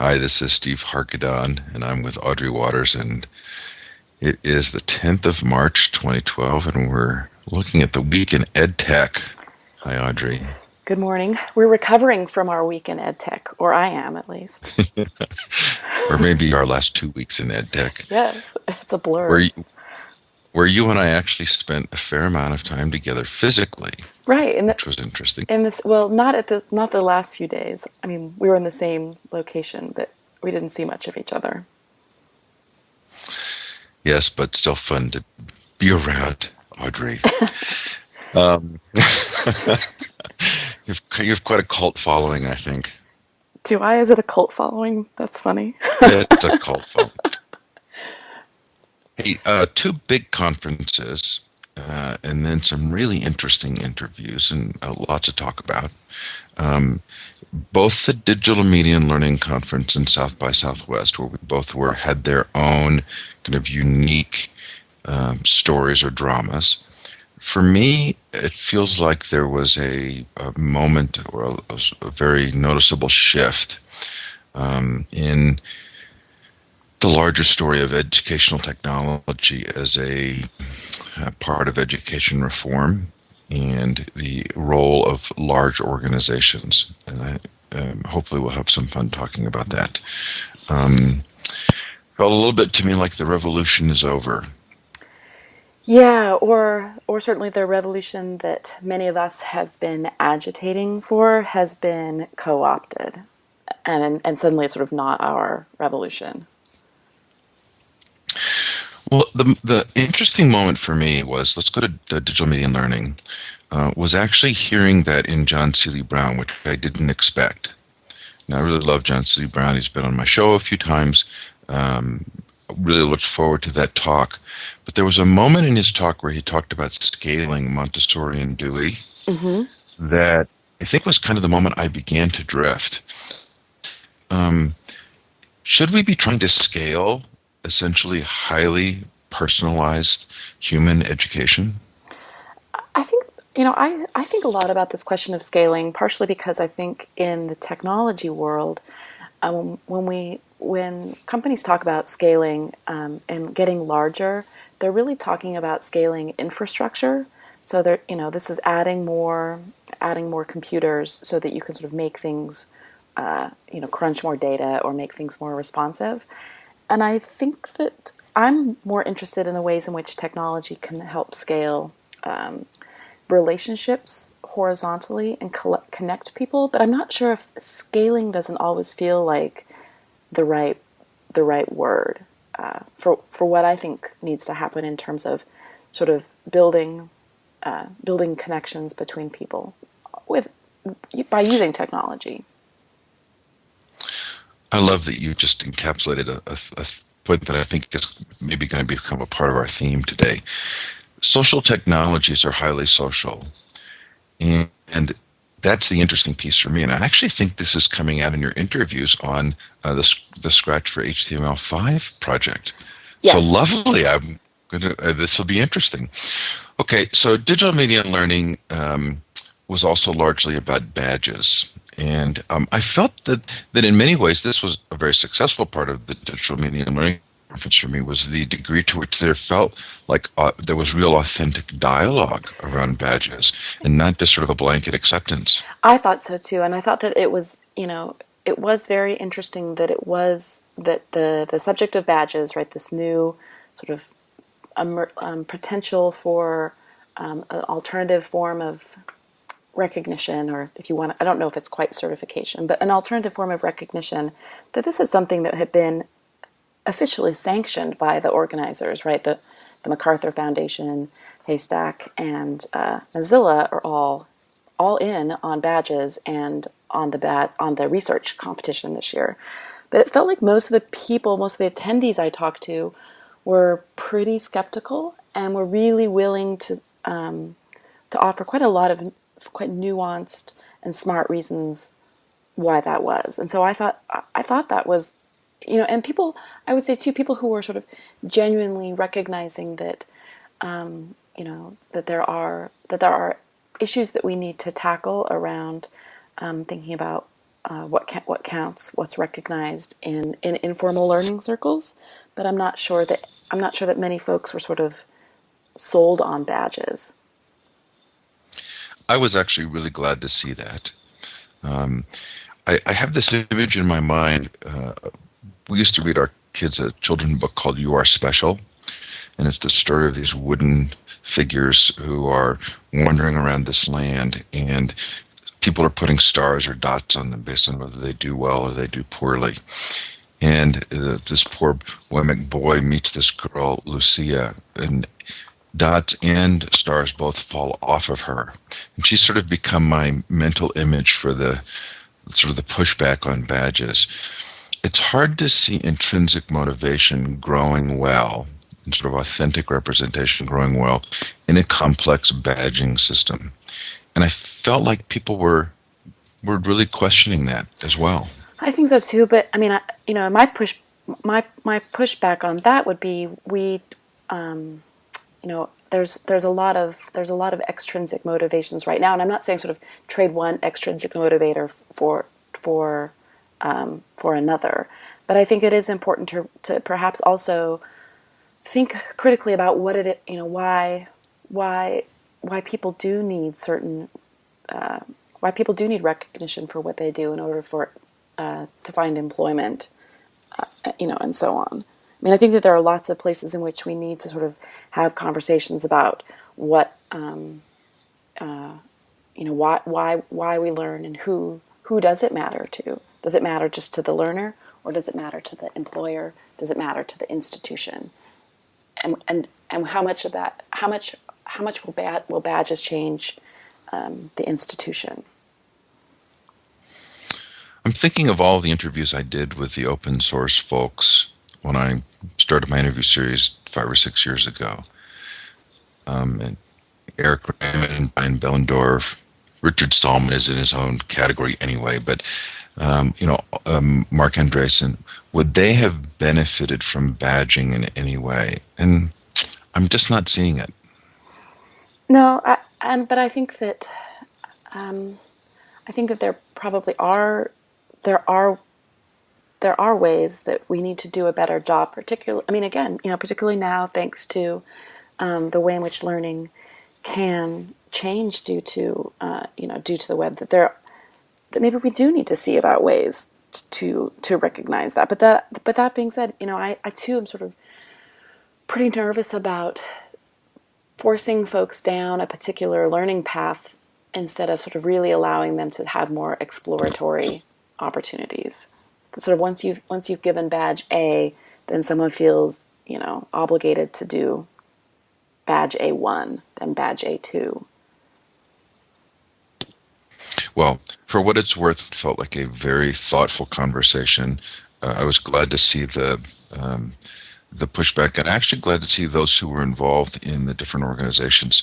Hi, this is Steve Hargadon, and I'm with Audrey Waters, and it is the 10th of March, 2012, and we're looking at the week in EdTech. Hi, Audrey. Good morning. We're recovering from our week in EdTech, or I am at least. Or maybe our last 2 weeks in EdTech, Yes, it's a where blur. you, where you and I actually spent a fair amount of time together physically, Right, which was interesting. in this well, not the last few days. I mean, we were in the same location, but we didn't see much of each other. Yes, but still fun to be around, Audrey. Um, you've quite a cult following, I think. Do I? Is it a cult following? That's funny. It's a cult following. Hey, two big conferences, and then some really interesting interviews and lots to talk about. Um, Both the Digital Media and Learning Conference and South by Southwest, where we both were, had their own kind of unique stories or dramas. For me, it feels like there was a moment or a very noticeable shift in the larger story of educational technology as a part of education reform and the role of large organizations. And hopefully we'll have some fun talking about that. Um, Felt a little bit to me like the revolution is over. Yeah, or certainly the revolution that many of us have been agitating for has been co-opted, and suddenly it's sort of not our revolution. Well, the interesting moment for me was, let's go to digital media and learning, was actually hearing that in John Seeley Brown, which I didn't expect. Now, I really love John Seeley Brown. He's been on my show a few times. Um, really looked forward to that talk. But there was a moment in his talk where he talked about scaling Montessori and Dewey Hmm. that I think was kind of the moment I began to drift. Um, should we be trying to scale essentially highly personalized human education? I think, I think a lot about this question of scaling, partially because I think in the technology world, when companies talk about scaling and getting larger, they're really talking about scaling infrastructure. So they're, this is adding more computers so that you can sort of make things, crunch more data or make things more responsive. And I think that I'm more interested in the ways in which technology can help scale relationships horizontally and connect people. But I'm not sure if scaling doesn't always feel like the right the right word for what I think needs to happen in terms of sort of building connections between people with by using technology. I love that you just encapsulated a point that I think is maybe going to become a part of our theme today. Social technologies are highly social, and that's the interesting piece for me. And I actually think this is coming out in your interviews on the Scratch for HTML5 project. So Yes. lovely. I'm gonna. This will be interesting. Okay, so digital media and learning was also largely about badges. And I felt that in many ways this was a very successful part of the digital media and learning conference for me, was the degree to which there felt like there was real authentic dialogue around badges and not just sort of a blanket acceptance. I thought so too, and I thought that it was very interesting that it was that the subject of badges, right, this new sort of potential for an alternative form of recognition, or if you want, I don't know if it's quite certification, but an alternative form of recognition, that this is something that had been officially sanctioned by the organizers, right? The MacArthur Foundation, Haystack, and Mozilla are all in on badges and on the research competition this year. But it felt like most of the attendees I talked to, were pretty skeptical and were really willing to offer quite a lot of quite nuanced and smart reasons why that was. And so I thought that was, and people, I would say too, people who were sort of genuinely recognizing that that there are issues that we need to tackle around thinking about what counts, what's recognized in informal learning circles. But I'm not sure that many folks were sort of sold on badges. I was actually really glad to see that. Um, I have this image in my mind. We used to read our kids a children's book called You Are Special, and it's the story of these wooden figures who are wandering around this land, and people are putting stars or dots on them based on whether they do well or they do poorly. And this poor Wemmick boy meets this girl, Lucia, and dots and stars both fall off of her. And she's sort of become my mental image for the sort of the pushback on badges. It's hard to see intrinsic motivation growing well, and sort of authentic representation growing well in a complex badging system. And I felt like people were really questioning that as well. I think so too, but I mean, my pushback on that would be there's a lot of extrinsic motivations right now, and I'm not saying sort of trade one extrinsic motivator for another, but I think it is important to perhaps also think critically about what it why why people do need certain why people do need recognition for what they do in order for to find employment, and so on. I mean, I think that there are lots of places in which we need to sort of have conversations about what, why we learn and who does it matter to? Does it matter just to the learner, or does it matter to the employer? Does it matter to the institution? And how much of that? How much will badges change the institution? I'm thinking of all the interviews I did with the open source folks when I started my interview series 5 or 6 years ago. And Eric Raymond, Brian Bellendorf, Richard Stallman is in his own category anyway, but Mark Andreessen, would they have benefited from badging in any way? And I'm just not seeing it. No, but I think that there probably there are there are ways that we need to do a better job. Particularly, I mean, again, particularly now, thanks to the way in which learning can change due to the web. That maybe we do need to see about ways to recognize that. But that being said, I too am sort of pretty nervous about forcing folks down a particular learning path instead of sort of really allowing them to have more exploratory opportunities. Sort of once you've given badge A, then someone feels obligated to do badge A1, then badge A2. Well, for what it's worth, it felt like a very thoughtful conversation. I was glad to see the pushback, and actually glad to see those who were involved in the different organizations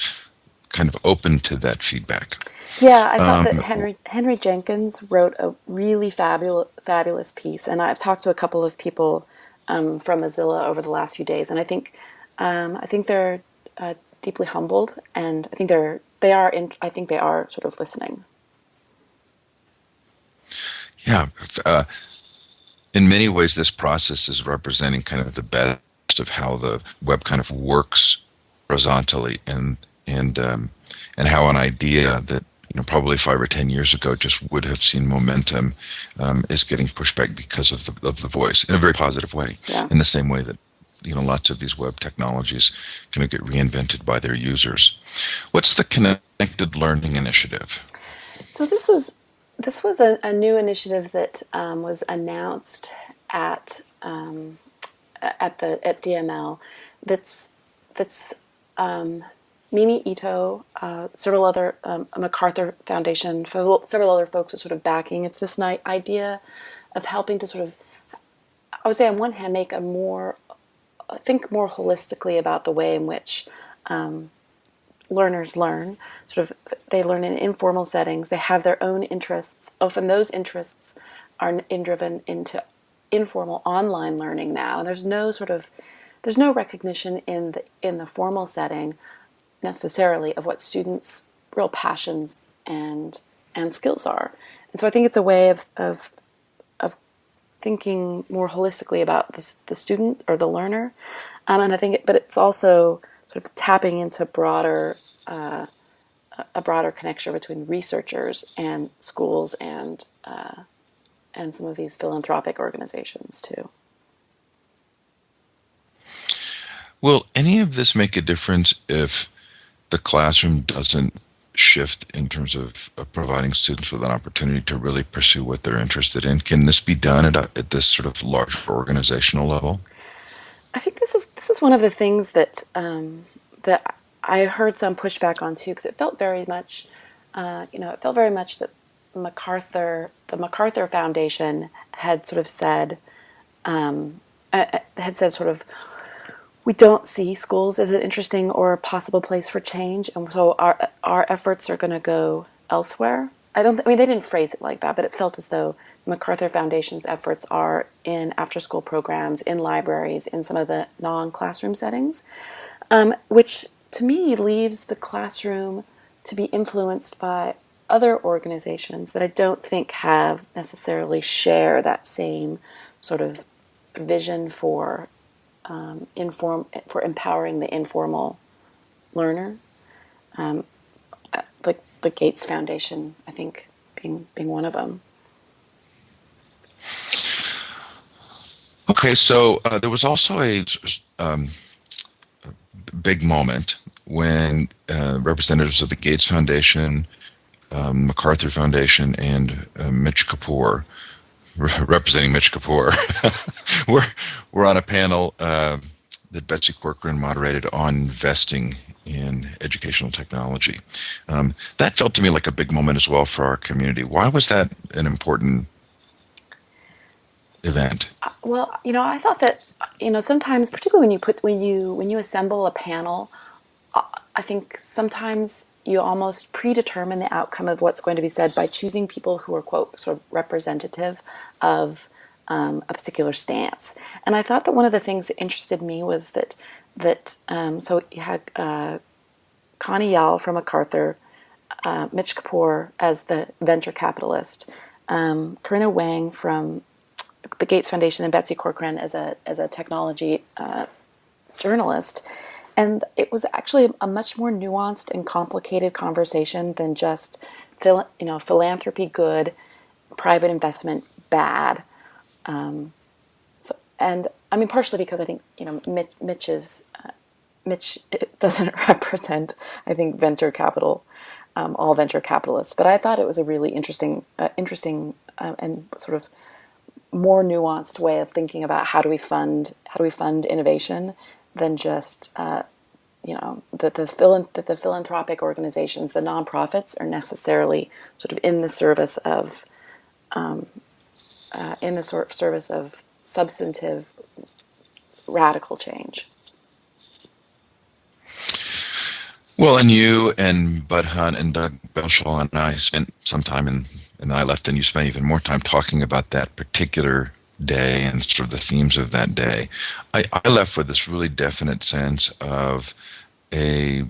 kind of open to that feedback. Yeah, I thought Um, that Henry Jenkins wrote a really fabulous piece, and I've talked to a couple of people from Mozilla over the last few days, and I think they're deeply humbled, and I think I think they are sort of listening. yeah, in many ways, this process is representing kind of the best of how the web kind of works horizontally, and how an idea that probably 5 or 10 years ago just would have seen momentum is getting pushed back because of the voice in a very positive way. Yeah. In the same way that lots of these web technologies kind of get reinvented by their users. What's the Connected Learning Initiative? So this was a new initiative that was announced at at DML. That's Mimi Ito, several other MacArthur Foundation, several other folks are sort of backing. It's this idea of helping to sort of, I would say, on one hand, think more holistically about the way in which learners learn. Sort of, they learn in informal settings. They have their own interests. Often, those interests are driven into informal online learning now, and there's no recognition in the formal setting necessarily of what students' real passions and skills are. And so I think it's a way of thinking more holistically about the student or the learner. And I think, but it's also sort of tapping into a broader connection between researchers and schools and some of these philanthropic organizations too. Will any of this make a difference if the classroom doesn't shift in terms of providing students with an opportunity to really pursue what they're interested in? Can this be done at this sort of larger organizational level? I think this is one of the things that I heard some pushback on too, because it felt very much, it felt very much that the MacArthur Foundation had sort of said, sort of, we don't see schools as an interesting or possible place for change, and so our efforts are going to go elsewhere. I mean, they didn't phrase it like that, but it felt as though the MacArthur Foundation's efforts are in after-school programs, in libraries, in some of the non-classroom settings, which to me leaves the classroom to be influenced by other organizations that I don't think have necessarily share that same sort of vision for for empowering the informal learner, like the Gates Foundation, I think being one of them. Okay, so there was also a um, big moment when representatives of the Gates Foundation, MacArthur Foundation, and Mitch Kapoor, representing Mitch Kapoor, were on a panel that Betsy Corcoran moderated on investing in educational technology. That felt to me like a big moment as well for our community. Why was that an important event? Well, I thought that sometimes, particularly when you assemble a panel, I think sometimes you almost predetermine the outcome of what's going to be said by choosing people who are, quote, sort of representative of a particular stance. And I thought that one of the things that interested me was so you had Connie Yao from MacArthur, Mitch Kapoor as the venture capitalist, Corinna Wang from the Gates Foundation, and Betsy Corcoran as a technology journalist. And it was actually a much more nuanced and complicated conversation than just philanthropy good, private investment bad. And I mean, partially because I think Mitch doesn't represent, I think, venture capital, all venture capitalists. But I thought it was a really interesting and sort of more nuanced way of thinking about how do we fund innovation than just that the philanthropic organizations, the nonprofits, are necessarily sort of in the service of substantive radical change. Well, and you and Bud Hunt and Doug Belshaw and I spent some time and I left, and you spent even more time talking about that particular day and sort of the themes of that day. I left with this really definite sense of a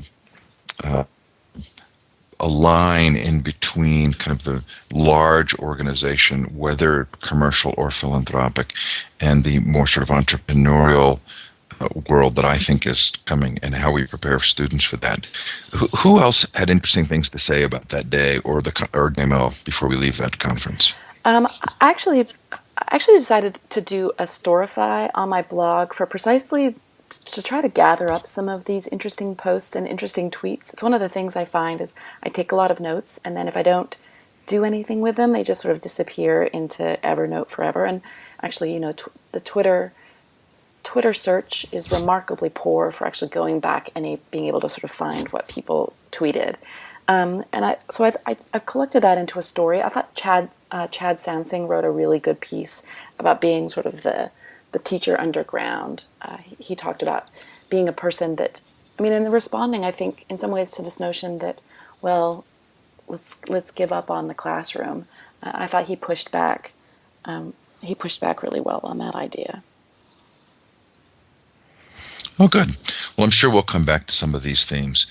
line in between kind of the large organization, whether commercial or philanthropic, and the more sort of entrepreneurial world that I think is coming, and how we prepare students for that. Who else had interesting things to say about that day or demo before we leave that conference? I actually decided to do a storify on my blog for precisely to try to gather up some of these interesting posts and interesting tweets. It's one of the things I find is I take a lot of notes, and then if I don't do anything with them, they just sort of disappear into Evernote forever. And actually, the Twitter search is remarkably poor for actually going back and being able to sort of find what people tweeted. I collected that into a story. I thought Chad Sansing wrote a really good piece about being sort of the teacher underground. He talked about being a person that, I mean, and responding, I think, in some ways to this notion that, well, let's give up on the classroom. I thought he pushed back. He pushed back really well on that idea. Oh, good. Well, I'm sure we'll come back to some of these themes.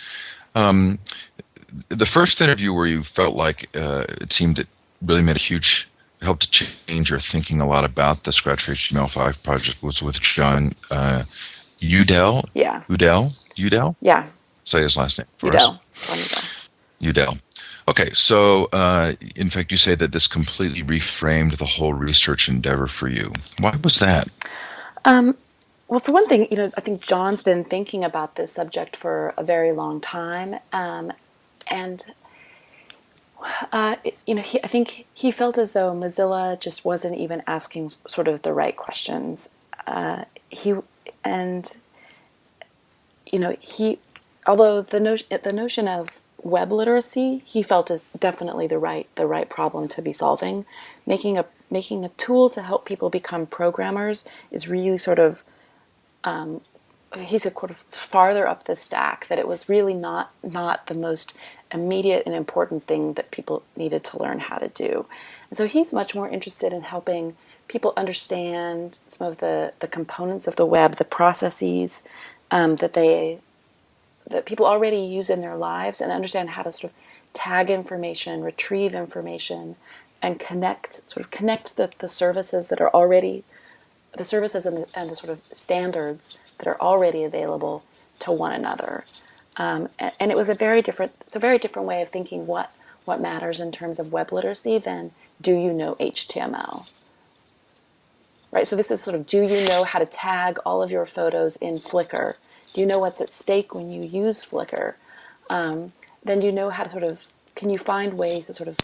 The first interview where you felt like it seemed that really made a huge helped to change your thinking a lot about the Scratch for HTML5 project was with John Udell. Yeah. Udell. Yeah. Say his last name for us. Udell. John Udell. Udell. Okay, so in fact, you say that this completely reframed the whole research endeavor for you. Why was that? Well, for one thing, I think John's been thinking about this subject for a very long time, and I think he felt as though Mozilla just wasn't even asking sort of the right questions. He and he, although the notion of web literacy, he felt is definitely the right problem to be solving. Making a tool to help people become programmers is really sort of he's a sort of farther up the stack, that it was really not the most immediate and important thing that people needed to learn how to do. And so he's much more interested in helping people understand some of the components of the web, the processes that people already use in their lives, and understand how to sort of tag information, retrieve information, and connect the services that are already the services and the sort of standards that are already available to one another. And it was it's a very different way of thinking what matters in terms of web literacy than do you know HTML, right? So this is sort of, do you know how to tag all of your photos in Flickr? Do you know what's at stake when you use Flickr? Then you know how to can you find ways to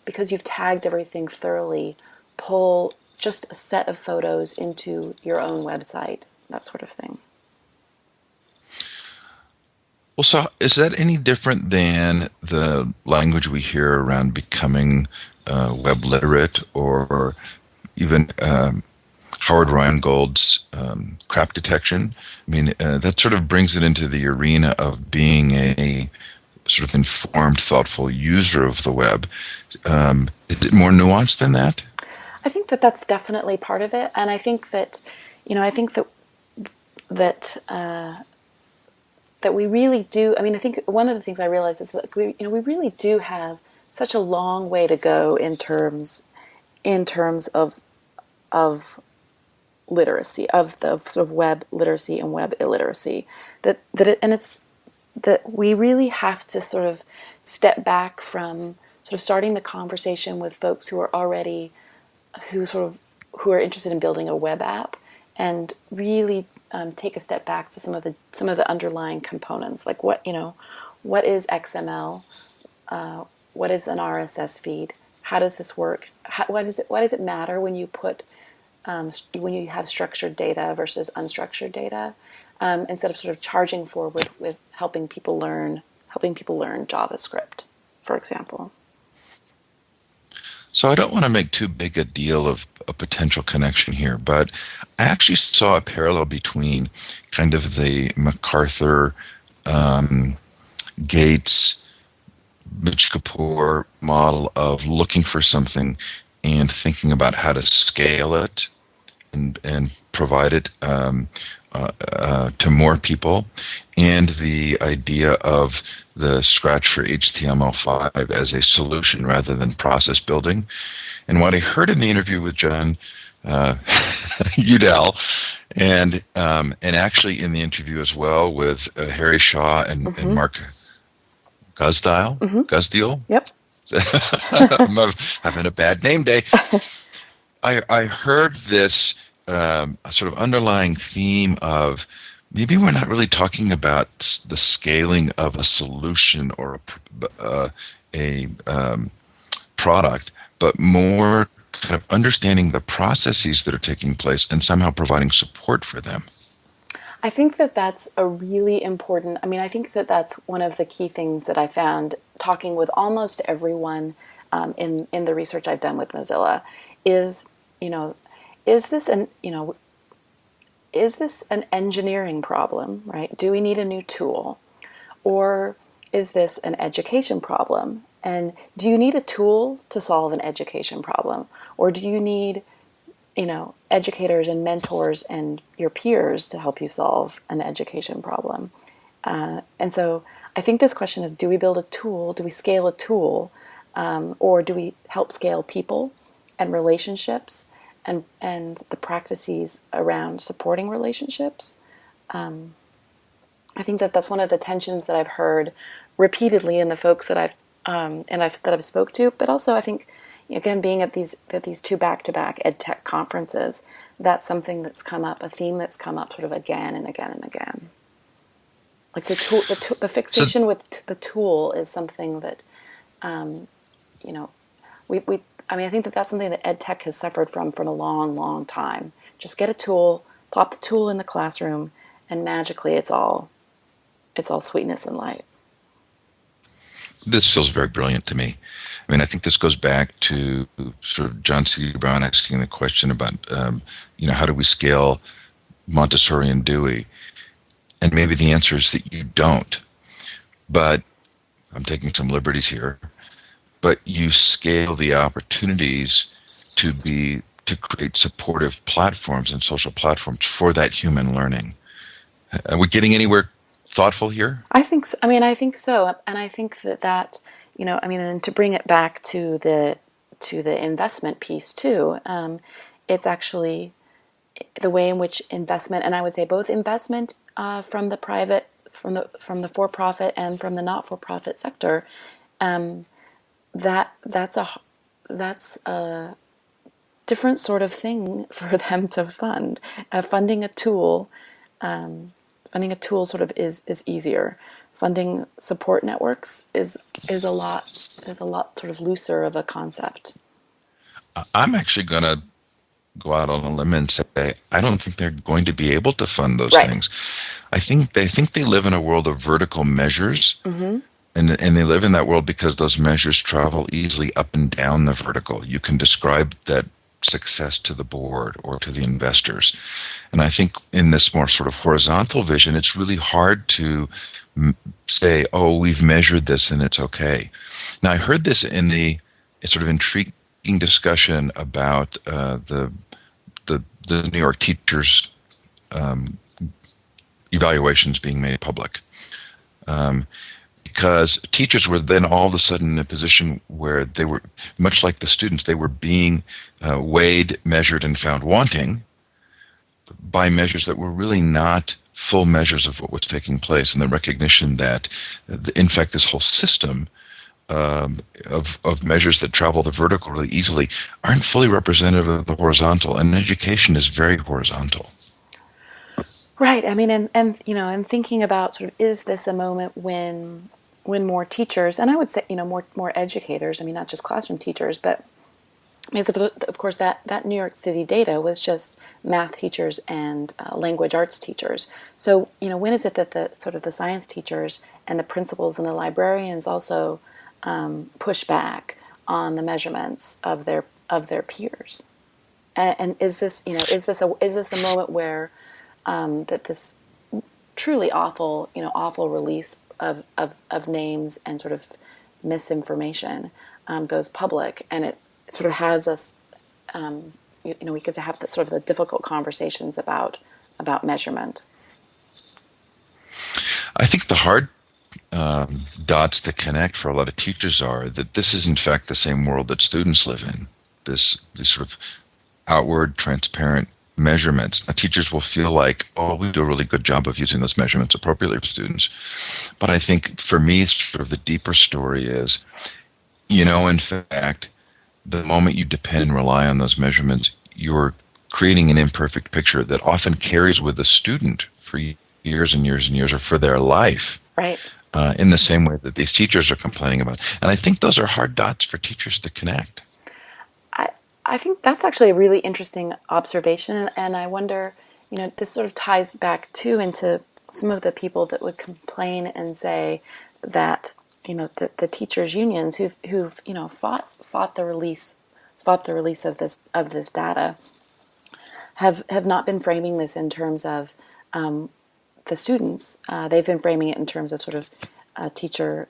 because you've tagged everything thoroughly, pull just a set of photos into your own website, that sort of thing. Well, so is that any different than the language we hear around becoming web literate, or even Howard Rheingold's crap detection? I mean, that sort of brings it into the arena of being a sort of informed, thoughtful user of the web. Is it more nuanced than that? I think that that's definitely part of it, and I think that, I think that that we really do. I mean, I think one of the things I realize is that we really do have such a long way to go in terms of literacy, of the sort of web literacy and web illiteracy. And it's that we really have to sort of step back from sort of starting the conversation with folks who are interested in building a web app, and really take a step back to some of the underlying components, like what is XML, what is an RSS feed, how does this work, why does it matter when you have structured data versus unstructured data, instead of sort of charging forward with helping people learn JavaScript, for example. So I don't want to make too big a deal of a potential connection here, but I actually saw a parallel between kind of the MacArthur, Gates, Mitch Kapoor model of looking for something and thinking about how to scale it and provide it to more people, and the idea of the Scratch for HTML5 as a solution rather than process building. And what I heard in the interview with John Udell, and actually in the interview as well with Harry Shaw and Mark Gusdile, Gusdeal. Yep. I'm having a bad name day. I heard this sort of underlying theme of maybe we're not really talking about the scaling of a solution or a product, but more kind of understanding the processes that are taking place and somehow providing support for them. I think that that's a really important, I mean, I think that that's one of the key things that I found talking with almost everyone in the research I've done with Mozilla is, is this an engineering problem, right? Do we need a new tool? Or is this an education problem? And do you need a tool to solve an education problem? Or do you need, educators and mentors and your peers to help you solve an education problem? And so I think this question of, do we build a tool? Do we scale a tool? or do we help scale people and relationships and the practices around supporting relationships? I think that that's one of the tensions that I've heard repeatedly in the folks that I've spoke to, but also I think again being at these two back-to-back ed tech conferences, that's something that's come up, a theme that's come up sort of again and again and again. Like the So, fixation with the tool is something that you know we I mean I think that that's something that ed tech has suffered from a long time. Just get a tool, plop the tool in the classroom, and magically it's all sweetness and light. this feels very brilliant to me. I mean, I think this goes back to sort of John C. Brown asking the question about, how do we scale Montessori and Dewey? And maybe the answer is that you don't. But I'm taking some liberties here. But you scale the opportunities to create supportive platforms and social platforms for that human learning. Are we getting anywhere thoughtful here? I think so. I mean, I think so, and I think that I mean, and to bring it back to the investment piece too, it's actually the way in which investment, and I would say both investment from the private, from the for-profit, and from the not-for-profit sector, that's a different sort of thing for them to fund. Funding a tool sort of is easier. Funding support networks is a lot sort of looser of a concept. I'm actually going to go out on a limb and say I don't think they're going to be able to fund those Right. things. I think they live in a world of vertical measures, Mm-hmm. and they live in that world because those measures travel easily up and down the vertical. You can describe that success to the board or to the investors. And I think in this more sort of horizontal vision, it's really hard to say, oh, we've measured this and it's okay. Now, I heard this in the sort of intriguing discussion about the New York teachers' um, evaluations being made public. Because teachers were then all of a sudden in a position where they were, much like the students, they were being weighed, measured, and found wanting by measures that were really not full measures of what was taking place, and the recognition that, in fact, this whole system of measures that travel the vertical really easily aren't fully representative of the horizontal, and education is very horizontal. Right. I mean, and thinking about sort of is this a moment when more teachers, and I would say more educators. I mean, not just classroom teachers, but because of course that New York City data was just math teachers and language arts teachers. So when is it that the sort of the science teachers and the principals and the librarians also push back on the measurements of their peers? And is this is this a moment where that this truly awful release of names and sort of misinformation goes public, and it sort of has us, we get to have the sort of the difficult conversations about measurement. I think the hard dots that connect for a lot of teachers are that this is in fact the same world that students live in. This sort of outward, transparent measurements. Now, teachers will feel like, oh, we do a really good job of using those measurements appropriately for students. But I think for me, sort of the deeper story is, in fact, the moment you depend and rely on those measurements, you're creating an imperfect picture that often carries with the student for years and years and years, or for their life, Right. in the same way that these teachers are complaining about. And I think those are hard dots for teachers to connect. I I think that's actually a really interesting observation, and I wonder, this sort of ties back too into some of the people that would complain and say that the teachers unions who've fought the release of this data have not been framing this in terms of the students. They've been framing it in terms of sort of teacher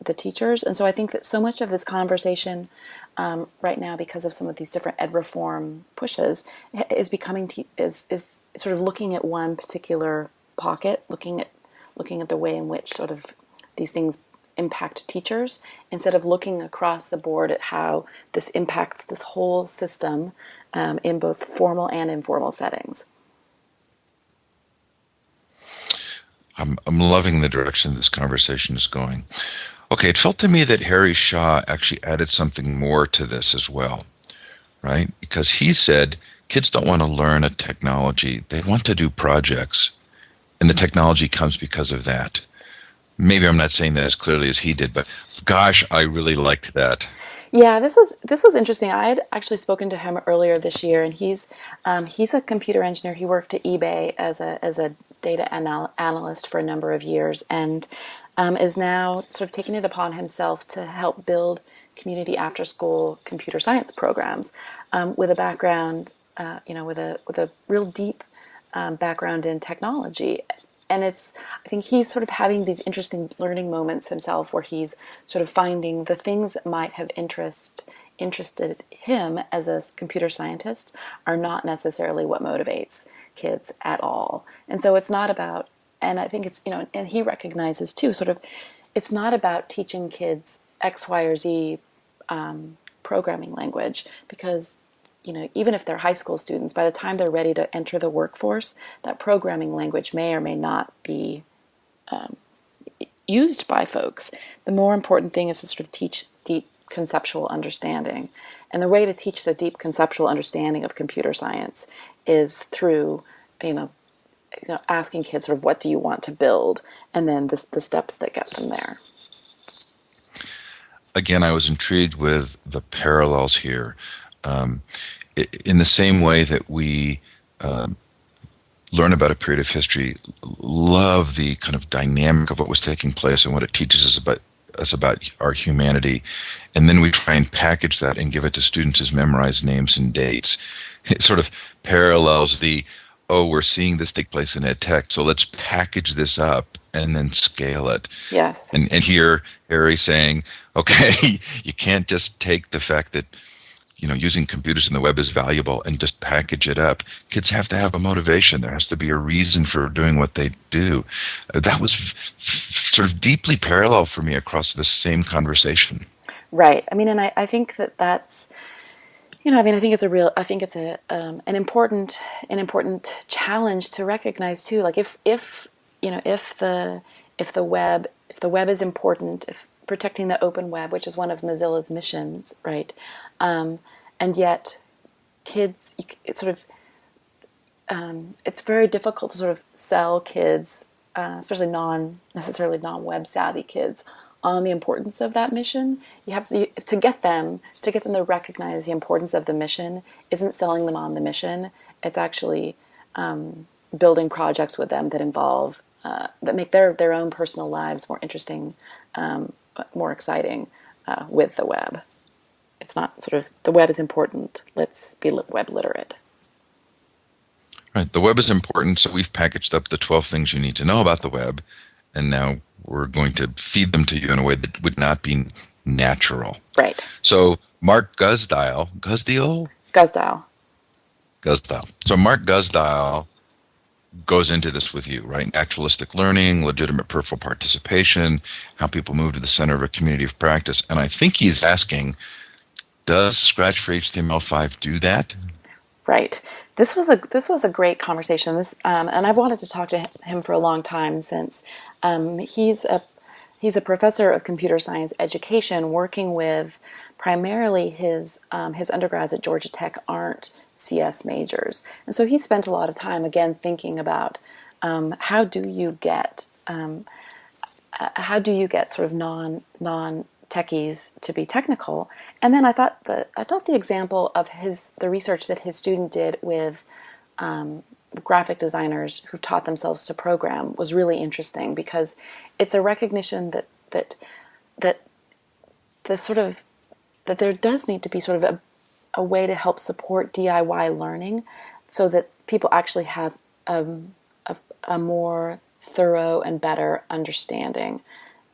the teachers. And so I think that so much of this conversation right now, because of some of these different ed reform pushes, is becoming is sort of looking at one particular pocket, looking at the way in which sort of these things impact teachers instead of looking across the board at how this impacts this whole system in both formal and informal settings. I'm loving the direction this conversation is going. Okay, it felt to me that Harry Shaw actually added something more to this as well, right? Because he said kids don't want to learn a technology, they want to do projects, and the technology comes because of that. Maybe I'm not saying that as clearly as he did, but gosh, I really liked that. Yeah, this was interesting. I had actually spoken to him earlier this year, and he's a computer engineer. He worked at eBay as a data analyst for a number of years, and is now sort of taking it upon himself to help build community after school computer science programs with a background, with a real deep background in technology. And I think he's sort of having these interesting learning moments himself where he's sort of finding the things that might have interested him as a computer scientist are not necessarily what motivates kids at all. And so it's not about, and I think it's, and he recognizes too, sort of, it's not about teaching kids X, Y, or Z programming language because even if they're high school students, by the time they're ready to enter the workforce, that programming language may or may not be used by folks. The more important thing is to sort of teach deep conceptual understanding. And the way to teach the deep conceptual understanding of computer science is through, asking kids sort of what do you want to build, and then the steps that get them there. Again, I was intrigued with the parallels here. In the same way that we learn about a period of history, love the kind of dynamic of what was taking place and what it teaches us about our humanity, and then we try and package that and give it to students as memorized names and dates. It sort of parallels we're seeing this take place in ed tech, so let's package this up and then scale it. Yes. And here Harry saying, okay, you can't just take the fact that using computers and the web is valuable and just package it up. Kids have to have a motivation. There has to be a reason for doing what they do. That was sort of deeply parallel for me across the same conversation. Right. I mean, and I think that's, I think I think it's an important challenge to recognize too. Like if the web is important, if protecting the open web, which is one of Mozilla's missions, right? And yet, kids, it's very difficult to sort of sell kids, especially necessarily non-web savvy kids, on the importance of that mission. You have to get them to recognize the importance of the mission. Isn't selling them on the mission. It's actually building projects with them that involve that make their own personal lives more interesting, more exciting with the web. It's not sort of the web is important. Let's be web literate. Right. The web is important, so we've packaged up the 12 things you need to know about the web, and now we're going to feed them to you in a way that would not be natural. Right. So Mark Guzdial. So Mark Guzdial goes into this with you, right? Naturalistic learning, legitimate peripheral participation, how people move to the center of a community of practice. And I think he's asking, does Scratch for HTML5 do that? Right. This was a great conversation. And I've wanted to talk to him for a long time since he's a professor of computer science education, working with primarily his undergrads at Georgia Tech aren't CS majors, and so he spent a lot of time again thinking about how do you get sort of non techies to be technical. And then I thought the example of the research that his student did with graphic designers who taught themselves to program was really interesting, because it's a recognition that the sort of that there does need to be sort of a way to help support DIY learning, so that people actually have a more thorough and better understanding.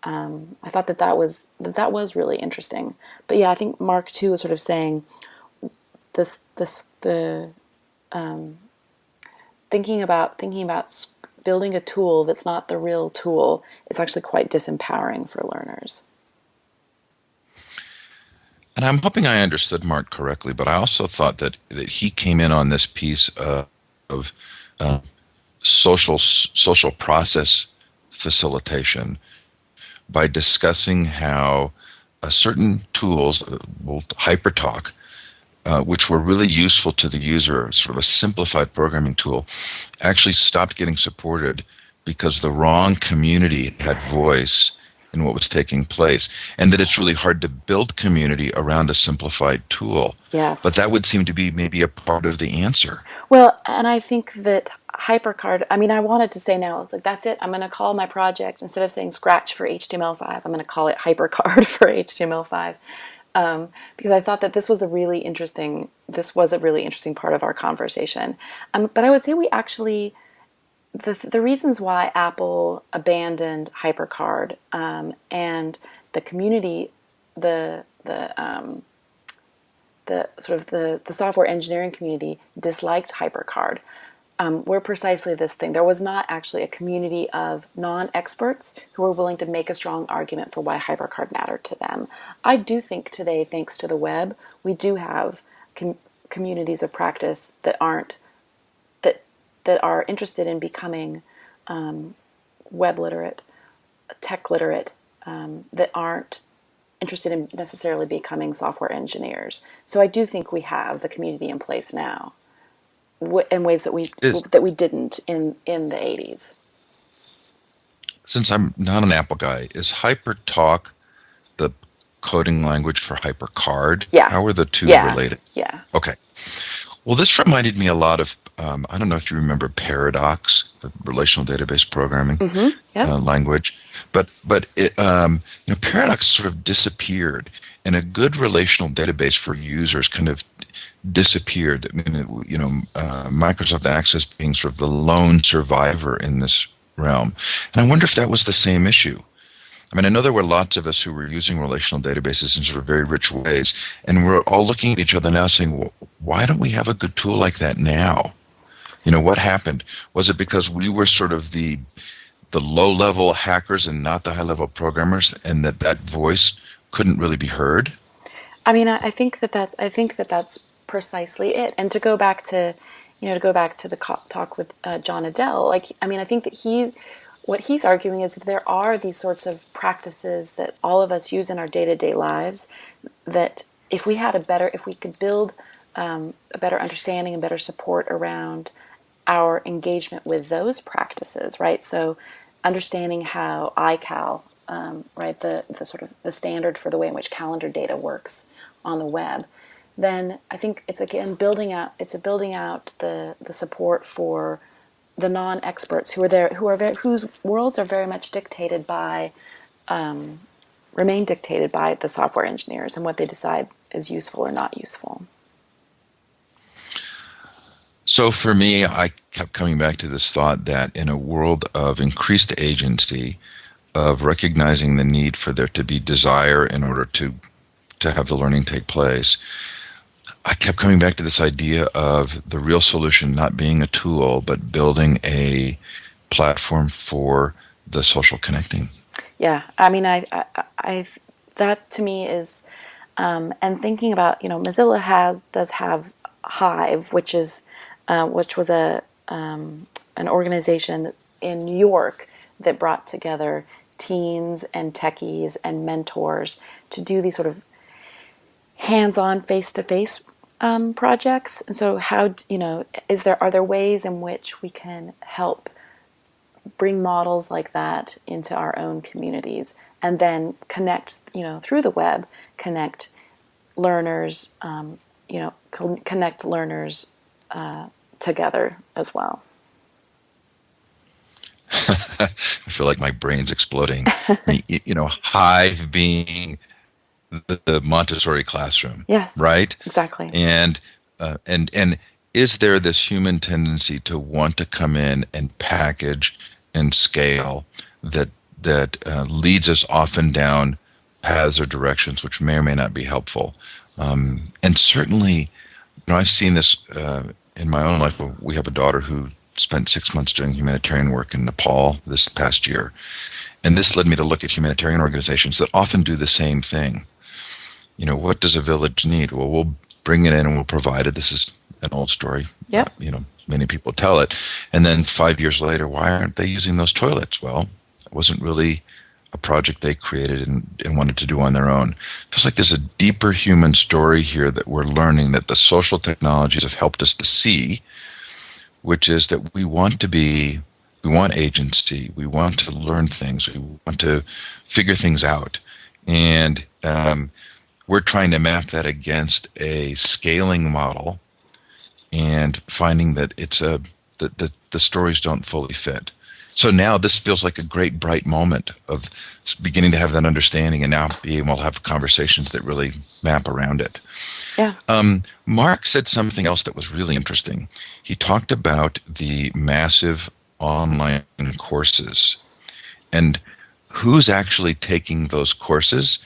I thought that was really interesting. But yeah, I think Mark too is sort of saying the thinking about building a tool that's not the real tool is actually quite disempowering for learners. And I'm hoping I understood Mark correctly, but I also thought that he came in on this piece of uh, social process facilitation by discussing how certain tools, well, HyperTalk, which were really useful to the user, sort of a simplified programming tool, actually stopped getting supported because the wrong community had voice in what was taking place, and that it's really hard to build community around a simplified tool. But Yes. that would seem to be maybe a part of the answer. Well, and I think that HyperCard, I mean, I wanted to say now, it's like, that's it. I'm going to call my project, instead of saying Scratch for HTML5, I'm going to call it HyperCard for HTML5. Because I thought that this was a really interesting part of our conversation. But I would say we actually, the reasons why Apple abandoned HyperCard, and the community, the sort of the software engineering community disliked HyperCard, were precisely this thing. There was not actually a community of non-experts who were willing to make a strong argument for why HyperCard mattered to them. I do think today, thanks to the web, we do have communities of practice that that are interested in becoming web literate, tech literate, that aren't interested in necessarily becoming software engineers. So I do think we have the community in place now, in ways Is that we didn't in the 80s. Since I'm not an Apple guy, is HyperTalk the coding language for HyperCard? Yeah, How are the two yeah, related? yeah. Okay. Well, this reminded me a lot of, I don't know if you remember Paradox, the relational database programming Mm-hmm. Yep. language, but Paradox sort of disappeared, and a good relational database for users kind of disappeared. I mean, Microsoft Access being sort of the lone survivor in this realm, and I wonder if that was the same issue. I mean, I know there were lots of us who were using relational databases in sort of very rich ways, and we're all looking at each other now saying, well, why don't we have a good tool like that now? What happened? Was it because we were sort of the low-level hackers and not the high-level programmers, and that voice couldn't really be heard? I mean, I think that that's precisely it. And to go back to the talk with John Adele, like, I mean, I think that what he's arguing is that there are these sorts of practices that all of us use in our day-to-day lives, that if we could build a better understanding and better support around our engagement with those practices, right? So understanding how iCal, right, the sort of the standard for the way in which calendar data works on the web, then I think it's again building out the support for the non-experts who are there, whose worlds are very much dictated by, remain dictated by the software engineers and what they decide is useful or not useful. So for me, I kept coming back to this thought that in a world of increased agency, of recognizing the need for there to be desire in order to have the learning take place, I kept coming back to this idea of the real solution not being a tool, but building a platform for the social connecting. Yeah, I mean, I that to me is, and thinking about, Mozilla does have Hive, which was an organization in New York that brought together teens and techies and mentors to do these sort of hands-on, face-to-face projects. And so, are there ways in which we can help bring models like that into our own communities, and then connect, through the web, connect learners, connect learners together as well. I feel like my brain's exploding. Hive being the Montessori classroom, Yes, right? exactly. And is there this human tendency to want to come in and package and scale that leads us often down paths or directions which may or may not be helpful? And certainly, I've seen this in my own life. We have a daughter who spent 6 months doing humanitarian work in Nepal this past year. And this led me to look at humanitarian organizations that often do the same thing. What does a village need? Well, we'll bring it in and we'll provide it. This is an old story. Yep. Many people tell it. And then 5 years later, why aren't they using those toilets? Well, it wasn't really a project they created and wanted to do on their own. It feels like there's a deeper human story here that we're learning that the social technologies have helped us to see, which is that we want agency, we want to learn things, we want to figure things out. And we're trying to map that against a scaling model and finding that the stories don't fully fit. So now this feels like a great bright moment of beginning to have that understanding and now be able to have conversations that really map around it. Yeah. Mark said something else that was really interesting. He talked about the massive online courses and who's actually taking those courses.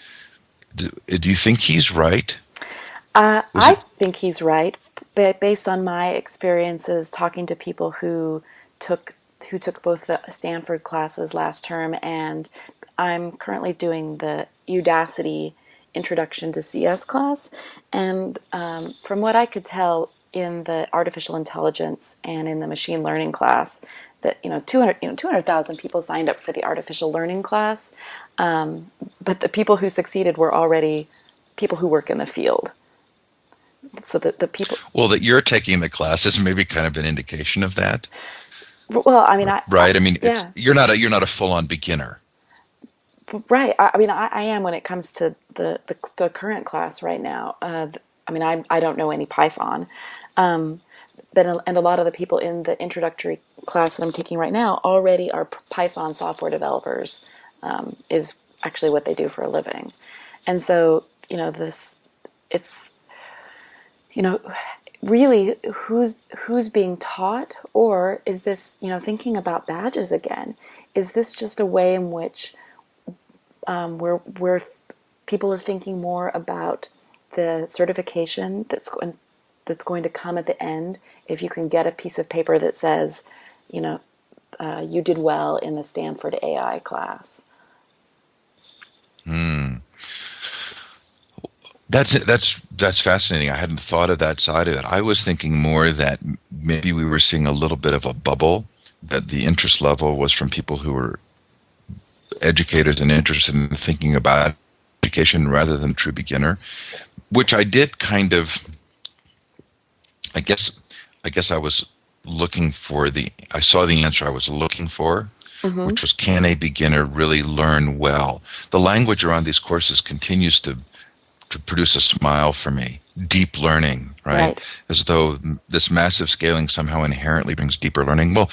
Do you think he's right? I think he's right, based on my experiences talking to people took who took both the Stanford classes last term, and I'm currently doing the Udacity Introduction to CS class. And from what I could tell in the artificial intelligence and in the machine learning class, that 200,000 people signed up for the artificial learning class, but the people who succeeded were already people who work in the field. So that the people. Well, that you're taking the class is maybe kind of an indication of that. Well, I mean, right. I mean, yeah, you're not a full-on beginner. right. I mean, I am when it comes to the current class right now. I mean, I don't know any Python, and a lot of the people in the introductory class that I'm taking right now already are Python software developers. Is actually what they do for a living, and so it's really who's being taught, or is this thinking about badges again? Is this just a way in which where people are thinking more about the certification that's going to come at the end if you can get a piece of paper that says, you did well in the Stanford AI class? Hmm. That's fascinating. I hadn't thought of that side of it. I was thinking more that maybe we were seeing a little bit of a bubble, that the interest level was from people who were educators and interested in thinking about education rather than true beginner, which I did kind of, I guess I was looking for I saw the answer I was looking for, Mm-hmm. which was, can a beginner really learn well? The language around these courses continues to produce a smile for me. Deep learning, right? Right. As though this massive scaling somehow inherently brings deeper learning. Well,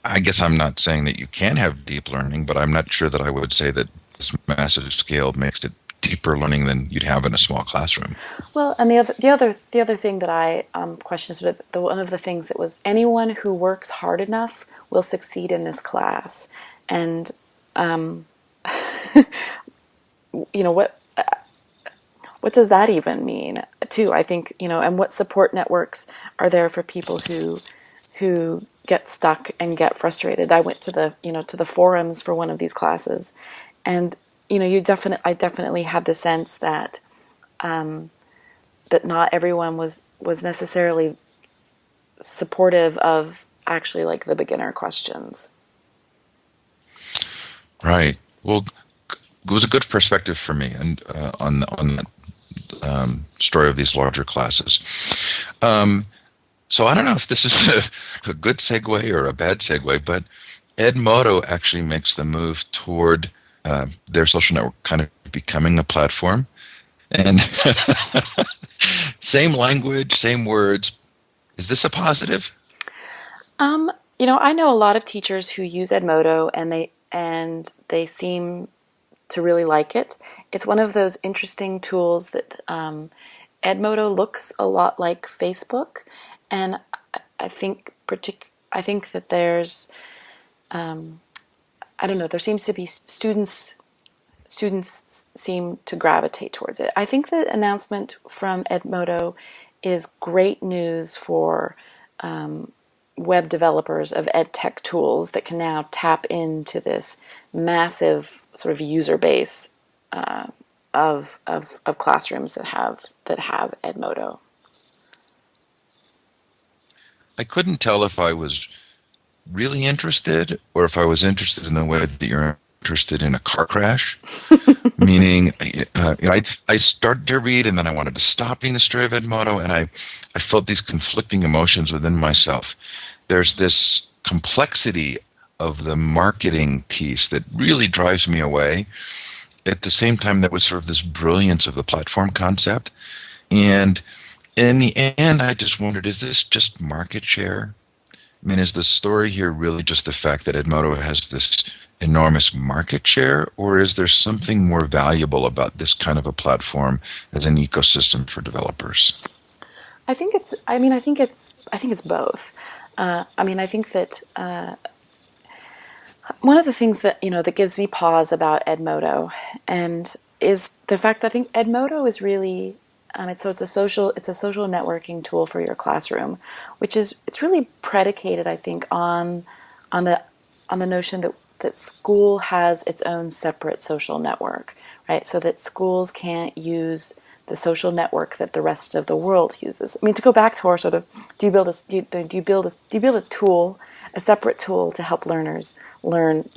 I guess I'm not saying that you can have deep learning, but I'm not sure that I would say that this massive scale makes it deeper learning than you'd have in a small classroom. Well, and the other thing that I question, sort of one of the things that was, anyone who works hard enough will succeed in this class, and what does that even mean? Too, I think, and what support networks are there for people who get stuck and get frustrated? I went to the forums for one of these classes, and I definitely had the sense that not everyone was necessarily supportive of actually like the beginner questions. Right. Well, it was a good perspective for me, and on that story of these larger classes. So I don't know if this is a good segue or a bad segue, but Edmodo actually makes the move toward their social network kind of becoming a platform. And same language, same words. Is this a positive? I know a lot of teachers who use Edmodo, and they seem to really like it. It's one of those interesting tools that Edmodo looks a lot like Facebook, and I think that there's I don't know, there seems to be students seem to gravitate towards it. I think the announcement from Edmodo is great news for web developers of ed tech tools that can now tap into this massive sort of user base of classrooms that have Edmodo. I couldn't tell if I was really interested or if I was interested in the way that you're interested in a car crash. Meaning, I started to read and then I wanted to stop reading the story of Edmodo, and I felt these conflicting emotions within myself. There's this complexity of the marketing piece that really drives me away. At the same time, there was sort of this brilliance of the platform concept. And in the end, I just wondered, is this just market share? I mean, is the story here really just the fact that Edmodo has this enormous market share, or is there something more valuable about this kind of a platform as an ecosystem for developers? I think it's. I mean, I think it's both. I mean, I think that one of the things that that gives me pause about Edmodo, and is the fact that I think Edmodo is really it's a social networking tool for your classroom, which is it's really predicated, I think, on the on the notion that school has its own separate social network, right? So that schools can't use the social network that the rest of the world uses. I mean, to go back to our sort of, do you build a tool, a separate tool to help learners learn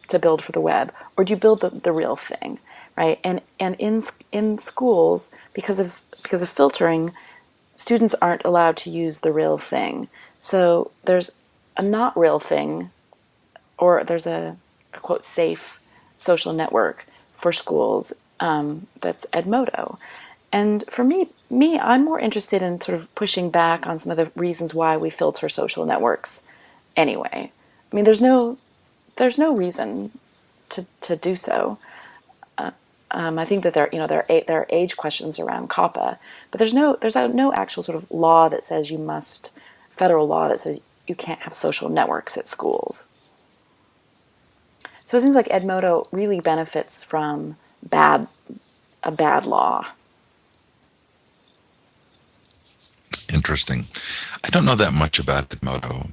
to build for the web, or do you build the real thing, right? And in schools, because of filtering, students aren't allowed to use the real thing. So there's a not real thing, or there's a quote safe social network for schools, that's Edmodo. And for me, I'm more interested in sort of pushing back on some of the reasons why we filter social networks anyway. I mean, there's no reason to do so. I think that there are age questions around COPPA, but there's no actual sort of law that says federal law that says you can't have social networks at schools. So it seems like Edmodo really benefits from a bad law. Interesting. I don't know that much about Edmodo.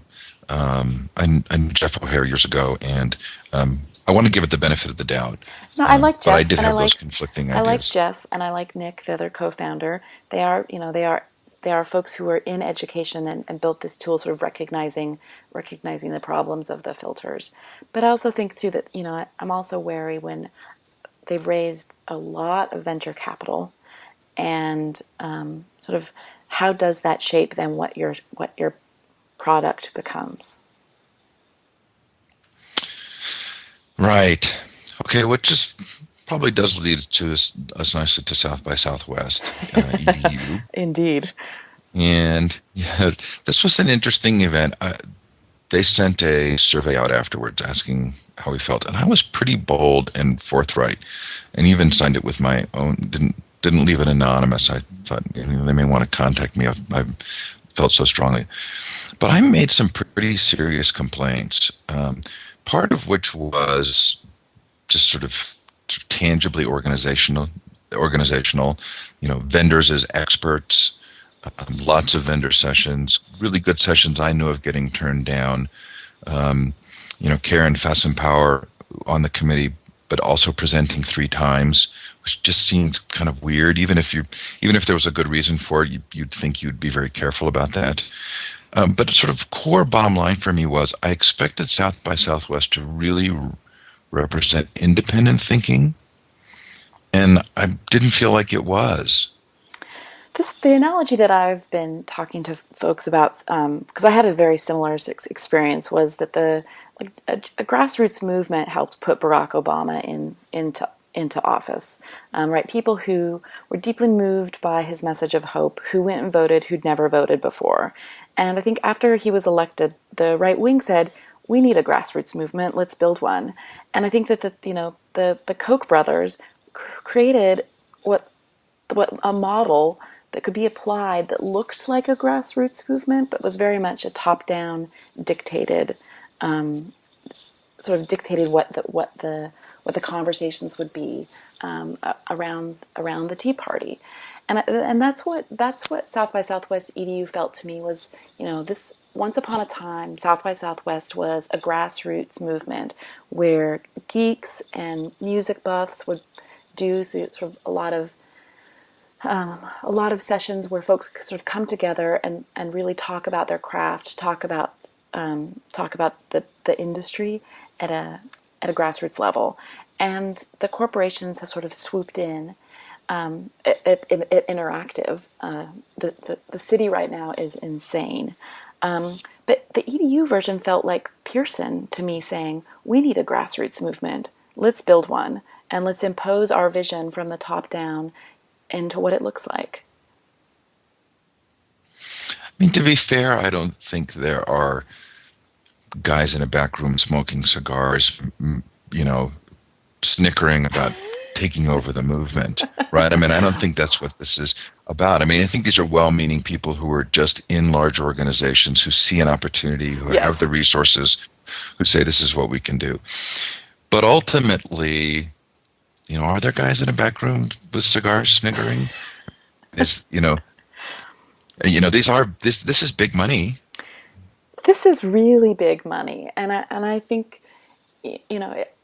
I knew Jeff O'Hare years ago, and I want to give it the benefit of the doubt. No, I like But I Jeff, did and I have those like conflicting I like ideas. Jeff, and I like Nick, the other co-founder. They are folks who are in education and built this tool, sort of recognizing the problems of the filters. But I also think too that I'm also wary when they've raised a lot of venture capital, and sort of how does that shape then what your product becomes? Right. Okay, which just probably does lead to us nicely to South by Southwest, EDU. Indeed. And yeah, this was an interesting event. They sent a survey out afterwards asking how we felt, and I was pretty bold and forthright, and even signed it with my own. Didn't leave it anonymous. I thought they may want to contact me. I felt so strongly, but I made some pretty serious complaints. Part of which was just sort of tangibly organizational. Vendors as experts. Lots of vendor sessions, really good sessions I know of getting turned down. Karen Fassenpower on the committee, but also presenting 3 times, which just seemed kind of weird. Even if there was a good reason for it, you'd think you'd be very careful about that. But sort of core bottom line for me was I expected South by Southwest to really represent independent thinking, and I didn't feel like it was. The analogy that I've been talking to folks about, because I had a very similar experience, was that a grassroots movement helped put Barack Obama into office. Right, people who were deeply moved by his message of hope, who went and voted, who'd never voted before, and I think after he was elected, the right wing said, "We need a grassroots movement. Let's build one." And I think that the Koch brothers created what a model that could be applied that looked like a grassroots movement, but was very much a top-down, dictated, dictated what the conversations would be, around the Tea Party, And that's what South by Southwest EDU felt to me was, this once upon a time South by Southwest was a grassroots movement where geeks and music buffs would do sort of a lot of sessions where folks could sort of come together and really talk about their craft, talk about the industry at a grassroots level. And the corporations have sort of swooped in at Interactive. The city right now is insane. But the EDU version felt like Pearson to me saying, we need a grassroots movement. Let's build one and let's impose our vision from the top down into what it looks like. I mean, to be fair, I don't think there are guys in a back room smoking cigars, you know, snickering about taking over the movement, right? I mean, I don't think that's what this is about. I mean, I think these are well-meaning people who are just in large organizations who see an opportunity, who have the Yes. resources, who say this is what we can do. But ultimately, are there guys in a back room with cigars snickering? It's, this is big money. This is really big money. And I think,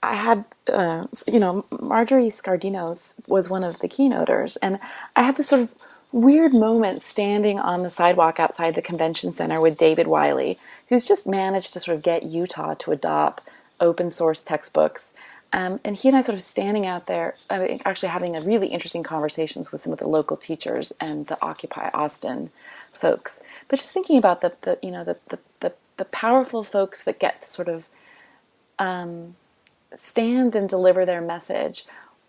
I had, Marjorie Scardinos was one of the keynoters, and I had this sort of weird moment standing on the sidewalk outside the convention center with David Wiley, who's just managed to sort of get Utah to adopt open source textbooks. And he and I sort of standing out there, actually having a really interesting conversations with some of the local teachers and the Occupy Austin folks. But just thinking about the powerful folks that get to sort of stand and deliver their message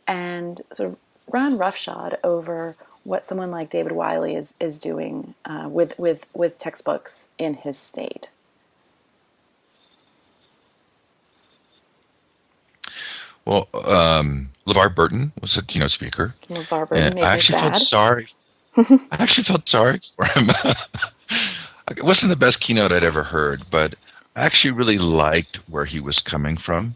and sort of run roughshod over what someone like David Wiley is doing with textbooks in his state. Well, LeVar Burton was a keynote speaker, LeVar and Burton made me sad. I actually felt sorry for him. It wasn't the best keynote I'd ever heard, but I actually really liked where he was coming from,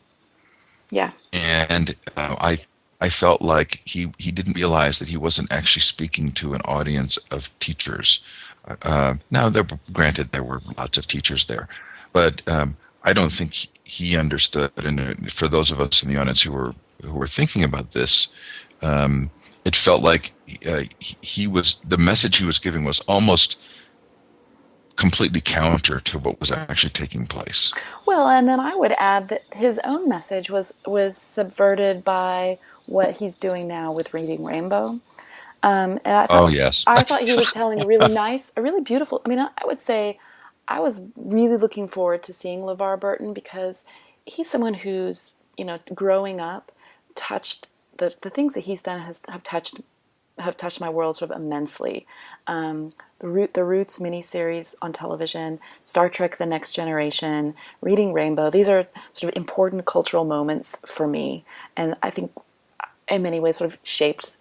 Yeah. and I felt like he didn't realize that he wasn't actually speaking to an audience of teachers. Now, granted, there were lots of teachers there, but I don't think he understood. And for those of us in the audience who were thinking about this, it felt like he was the message he was giving was almost completely counter to what was actually taking place. Well, and then I would add that his own message was subverted by what he's doing now with Reading Rainbow. And I Oh thought yes. I thought he was telling a really nice, a really beautiful. I mean, I would say I was really looking forward to seeing LeVar Burton because he's someone who's growing up touched the things that he's done have touched my world sort of immensely. The Roots miniseries on television, Star Trek: The Next Generation, Reading Rainbow. These are sort of important cultural moments for me, and I think in many ways sort of shaped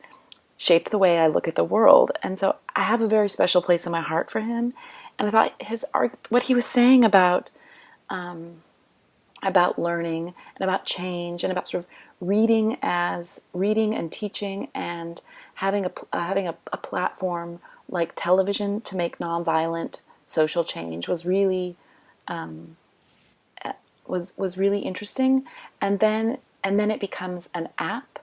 the way I look at the world. And so I have a very special place in my heart for him. And I thought his art, what he was saying about learning and about change and about sort of reading and teaching and having a platform like television to make nonviolent social change was really interesting. And then it becomes an app,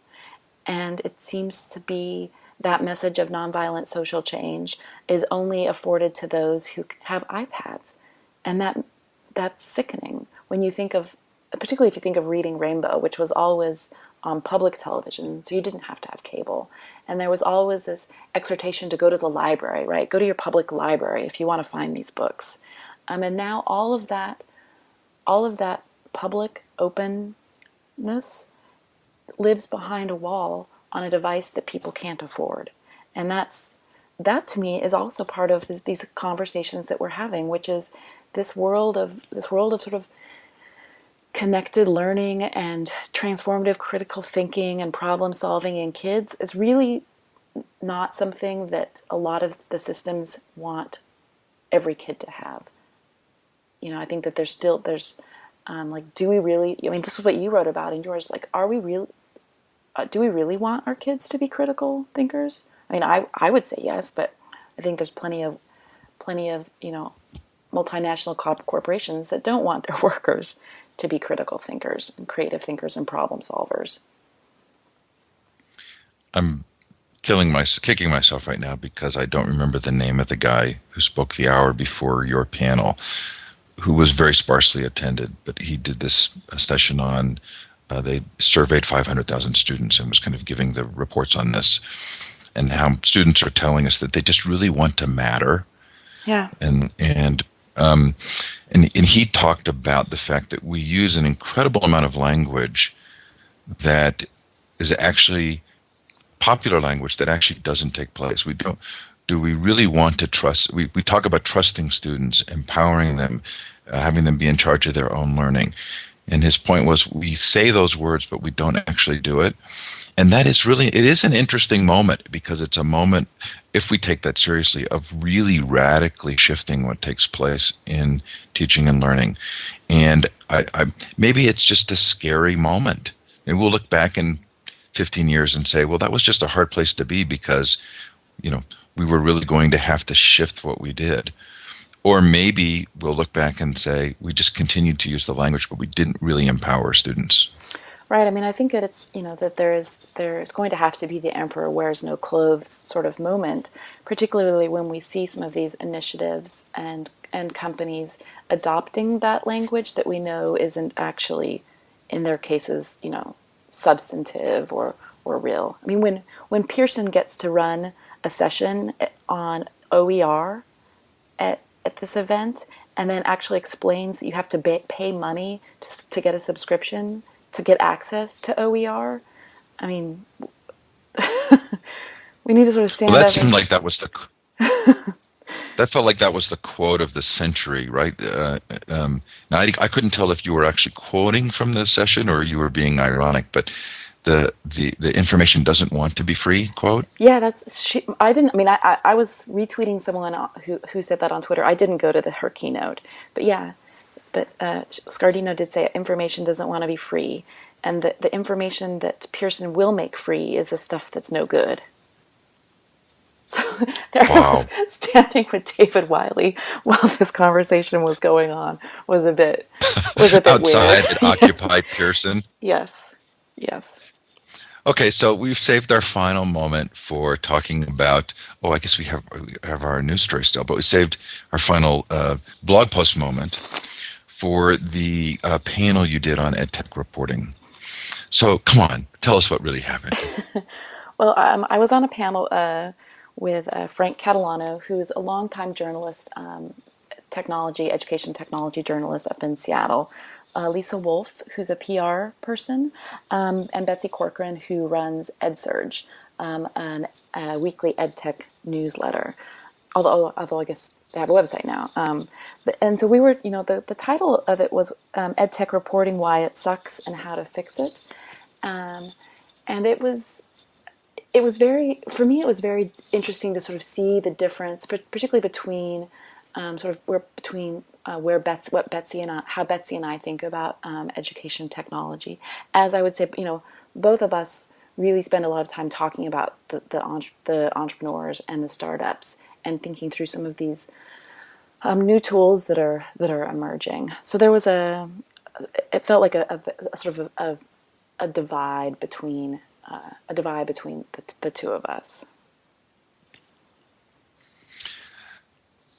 and it seems to be that message of nonviolent social change is only afforded to those who have iPads, and that's sickening when you think of, particularly if you think of Reading Rainbow, which was always on public television, so you didn't have to have cable, and there was always this exhortation to go to the library, right? Go to your public library if you want to find these books, and now all of that public openness lives behind a wall on a device that people can't afford. And that to me is also part of these conversations that we're having, which is this world of sort of connected learning and transformative critical thinking and problem solving in kids is really not something that a lot of the systems want every kid to have. I think that like, do we really? I mean, this is what you wrote about in yours. Like, are we really? Do we really want our kids to be critical thinkers? I mean, I would say yes, but I think there's plenty of multinational corporations that don't want their workers to be critical thinkers and creative thinkers and problem solvers. I'm kicking myself right now because I don't remember the name of the guy who spoke the hour before your panel, who was very sparsely attended, but he did this session on. They surveyed 500,000 students and was kind of giving the reports on this and how students are telling us that they just really want to matter. Yeah. And and he talked about the fact that we use an incredible amount of language that is actually popular language that actually doesn't take place. We don't. Do we really want to trust? We talk about trusting students, empowering them, having them be in charge of their own learning. And his point was, we say those words, but we don't actually do it. And that is really, it is an interesting moment because it's a moment, if we take that seriously, of really radically shifting what takes place in teaching and learning. And maybe it's just a scary moment. And we'll look back in 15 years and say, well, that was just a hard place to be because, we were really going to have to shift what we did. Or maybe we'll look back and say, we just continued to use the language, but we didn't really empower students. Right. I mean, I think that it's, that there's going to have to be the emperor wears no clothes sort of moment, particularly when we see some of these initiatives and companies adopting that language that we know isn't actually, in their cases, substantive or real. I mean, when Pearson gets to run a session on OER at this event and then actually explains that you have to pay money to get a subscription to get access to OER. I mean, we need to sort of Well, stand that up and seemed like that felt like that was the quote of the century, right? Now I couldn't tell if you were actually quoting from the session or you were being ironic, but the information doesn't want to be free quote. yeah, I didn't. I mean, I was retweeting someone who said that on Twitter. I didn't go to her keynote, but yeah, but Scardino did say information doesn't want to be free, and the information that Pearson will make free is the stuff that's no good. So there I was Wow. standing with David Wiley while this conversation was going on. Was a bit weird. Outside at Yes, Occupy Pearson. yes, yes. Okay, so we've saved our final moment for talking about. Oh, I guess we have our news story still, but we saved our final blog post moment for the panel you did on EdTech reporting. So come on, tell us what really happened. Well, I was on a panel with Frank Catalano, who's a longtime journalist, education technology journalist up in Seattle. Lisa Wolf, who's a PR person, and Betsy Corcoran, who runs EdSurge, a weekly EdTech newsletter. Although I guess they have a website now. And so we were, the title of it was EdTech Reporting: Why It Sucks and How to Fix It. And it was very, for me, it was very interesting to sort of see the difference, particularly between what Betsy and how Betsy and I think about education technology. As I would say, both of us really spend a lot of time talking about the entrepreneurs and the startups and thinking through some of these new tools that are emerging. So there was it felt like a sort of a divide between the two of us.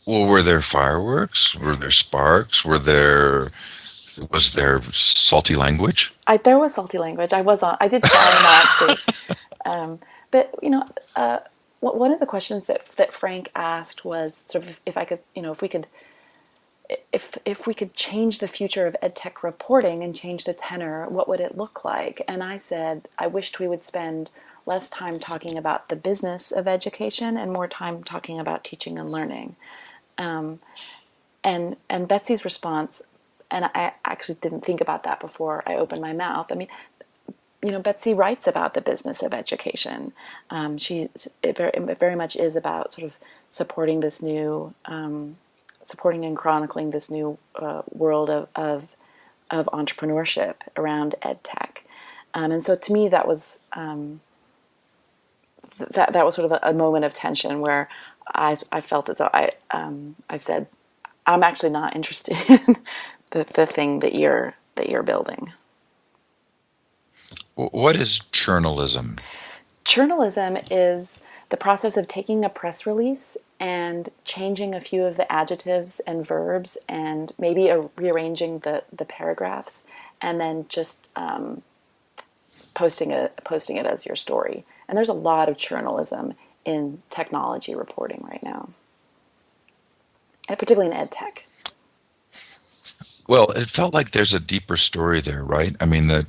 Well, were there fireworks? Were there sparks? Was there salty language? There was salty language. I did try not to. But one of the questions that Frank asked was sort of if I could, if we could change the future of EdTech reporting and change the tenor, what would it look like? And I said, I wished we would spend less time talking about the business of education and more time talking about teaching and learning. And Betsy's response, and I actually didn't think about that before I opened my mouth. I mean, Betsy writes about the business of education. It very much is about sort of supporting this new, supporting and chronicling this new world of entrepreneurship around ed tech. And so to me, that was that was sort of a moment of tension where I felt as though I said, I'm actually not interested in the thing that you're building. What is journalism? Journalism is the process of taking a press release and changing a few of the adjectives and verbs and maybe rearranging the paragraphs and then just posting it as your story. And there's a lot of journalism in technology reporting right now, and particularly in ed tech. Well, it felt like there's a deeper story there, right? I mean, that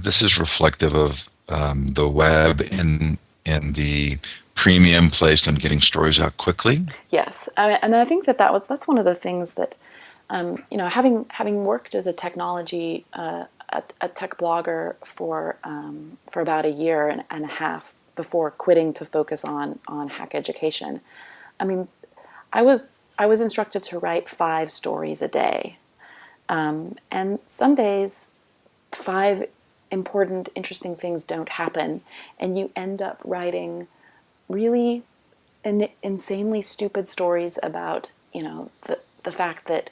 this is reflective of the web and the premium placed on getting stories out quickly. Yes, and I think that's one of the things that having worked as a technology a tech blogger for about a year and a half before quitting to focus on hack education. I mean, I was instructed to write 5 stories a day, and some days 5 important, interesting things don't happen, and you end up writing really insanely stupid stories about the fact that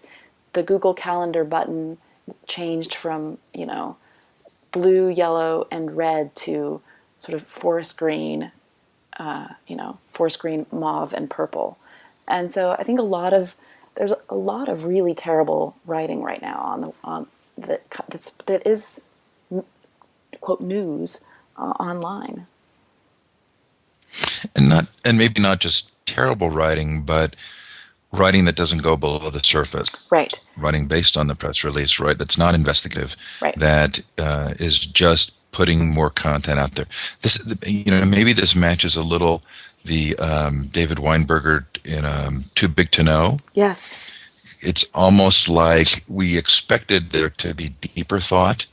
the Google Calendar button changed from blue, yellow, and red to sort of forest green, mauve, and purple. And so I think there's a lot of really terrible writing right now that is quote news online. And maybe not just terrible writing, but writing that doesn't go below the surface. Right. Writing based on the press release, right? That's not investigative. Right. That is just putting more content out there. This, maybe this matches a little the David Weinberger in Too Big to Know. Yes. It's almost like we expected there to be deeper thought,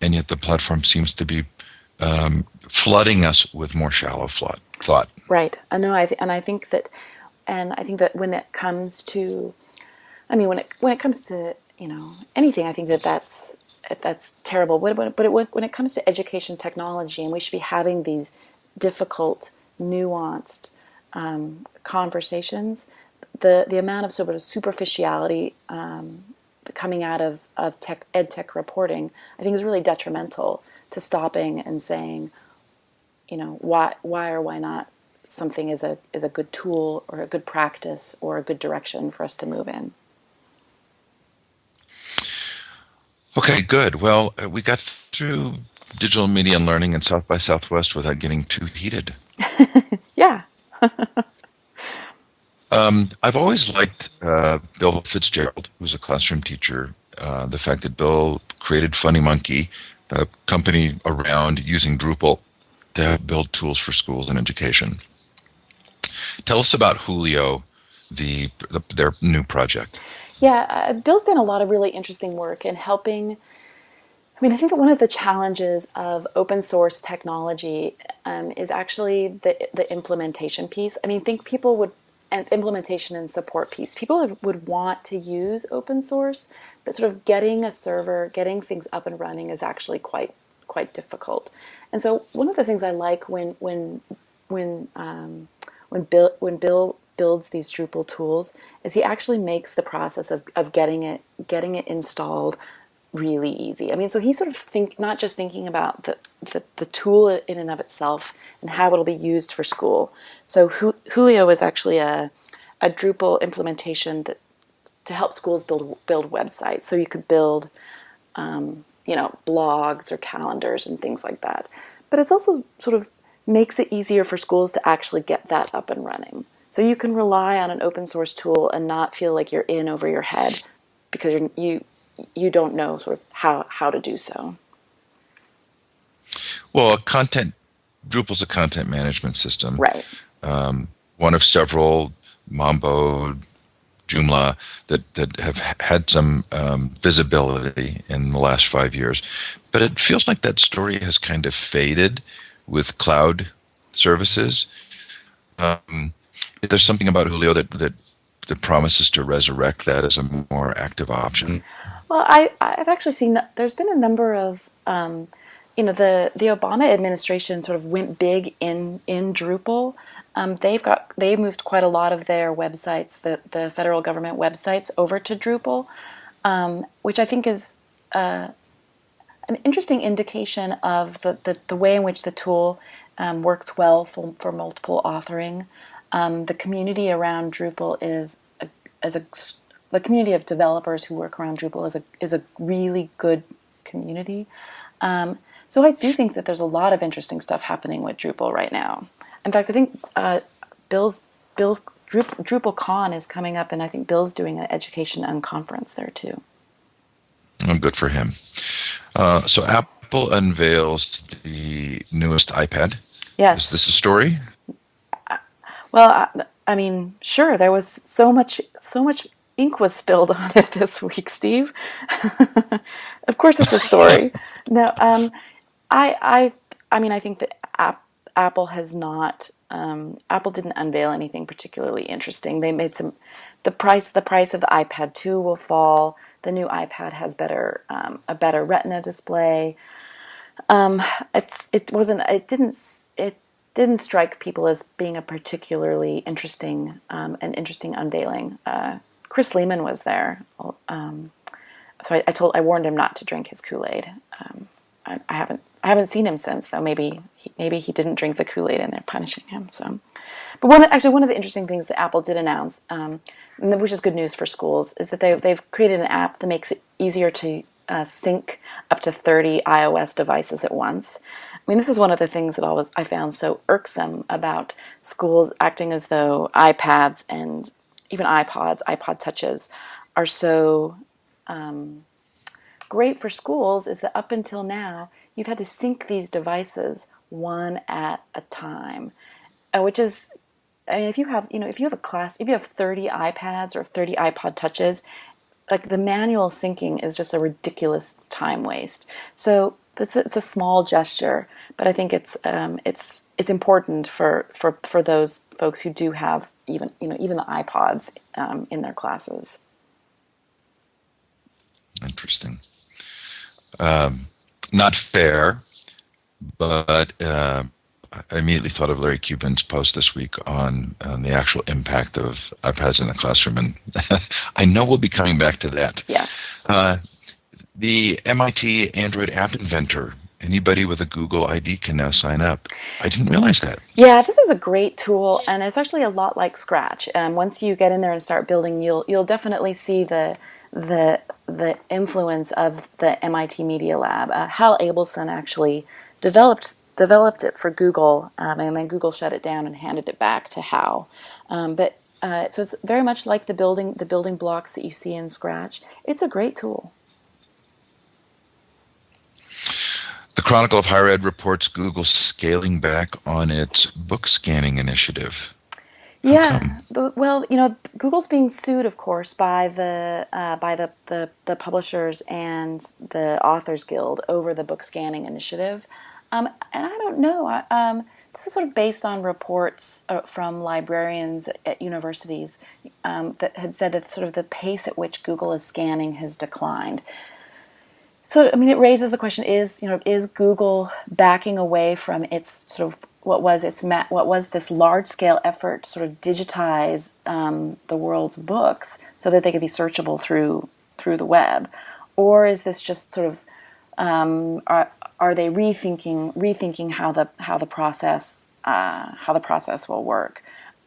and yet the platform seems to be flooding us with more shallow thought. Right. I know. I think that when it comes to, I mean, when it comes to anything, I think that's terrible. But when it comes to education technology, and we should be having these difficult, nuanced conversations, the amount of sort of superficiality coming out of ed tech reporting, I think is really detrimental to stopping and saying, why or why not something is a good tool or a good practice or a good direction for us to move in. Okay, good. Well, we got through digital media and learning and South by Southwest without getting too heated. Yeah. I've always liked Bill Fitzgerald, who's a classroom teacher. The fact that Bill created Funny Monkey, a company around using Drupal to build tools for schools and education. Tell us about Julio, their new project. Yeah, Bill's done a lot of really interesting work in helping. I mean, I think that one of the challenges of open source technology is actually the implementation piece. I mean, think people would, and implementation and support piece. People would want to use open source, but sort of getting a server, getting things up and running is actually quite difficult. And so, one of the things I like when Bill builds these Drupal tools is he actually makes the process of getting it installed really easy. I mean, so he's sort of not just thinking about the tool in and of itself and how it'll be used for school. So Julio is actually a Drupal implementation to help schools build websites. So you could build blogs or calendars and things like that. But it's also sort of makes it easier for schools to actually get that up and running. So you can rely on an open source tool and not feel like you're in over your head because you don't know sort of how to do so. Well, Drupal's a content management system. Right. One of several, Mambo, Joomla, that have had some visibility in the last 5 years. But it feels like that story has kind of with cloud services. There's something about Julio that promises to resurrect that as a more active option. Well, I've actually seen there's been a number of the Obama administration sort of went big in Drupal. They moved quite a lot of their websites, the federal government websites, over to Drupal, which I think is an interesting indication of the way in which the tool works well for multiple authoring. The community around Drupal is a the community of developers who work around Drupal is a really good community. So I do think that there's a lot of interesting stuff happening with Drupal right now. In fact, I think Bill's DrupalCon is coming up, and I think Bill's doing an education conference there too. Oh, good for him. So Apple unveils the newest iPad. Is Yes. this a story? Well, I mean, sure. There was so much ink was spilled on it this week, Steve. Of course, it's a story. No, I, I, I mean, I think that Apple has not. Apple didn't unveil anything particularly interesting. They made some. The price of the iPad 2 will fall. The new iPad has a better Retina display. It didn't strike people as being a particularly an interesting unveiling. Chris Lehman was there, so I warned him not to drink his Kool-Aid. I haven't seen him since, though. Maybe he didn't drink the Kool-Aid and they're punishing him. So, but one of the interesting things that Apple did announce, which is good news for schools, is that they've created an app that makes it easier to sync up to 30 iOS devices at once. I mean, this is one of the things that I found so irksome about schools acting as though iPads and even iPod touches, are so great for schools, is that up until now, you've had to sync these devices one at a time, which is, I mean, if you have a class, if you have 30 iPads or 30 iPod touches, like the manual syncing is just a ridiculous time waste. So it's a small gesture, but I think it's important for those folks who do have even the iPods in their classes. Interesting. Not fair, but I immediately thought of Larry Cuban's post this week on the actual impact of iPads in the classroom, and I know we'll be coming back to that. Yes. Uh, the MIT Android App Inventor. Anybody with a Google ID can now sign up. I didn't realize that. Yeah, this is a great tool, and it's actually a lot like Scratch. Once you get in there and start building, you'll definitely see the influence of the MIT Media Lab. Hal Abelson actually developed it for Google, and then Google shut it down and handed it back to Hal. So it's very much like the building blocks that you see in Scratch. It's a great tool. The Chronicle of Higher Ed reports Google scaling back on its book scanning initiative. How Yeah, come? well, Google's being sued, of course, by the publishers and the Authors Guild over the book scanning initiative, and I don't know. This is sort of based on reports from librarians at universities that had said that sort of the pace at which Google is scanning has declined. So, I mean, it raises the question: is Google backing away from its sort of what was this large scale effort to sort of digitize the world's books so that they could be searchable through the web, or is this just sort of are they rethinking how the process will work?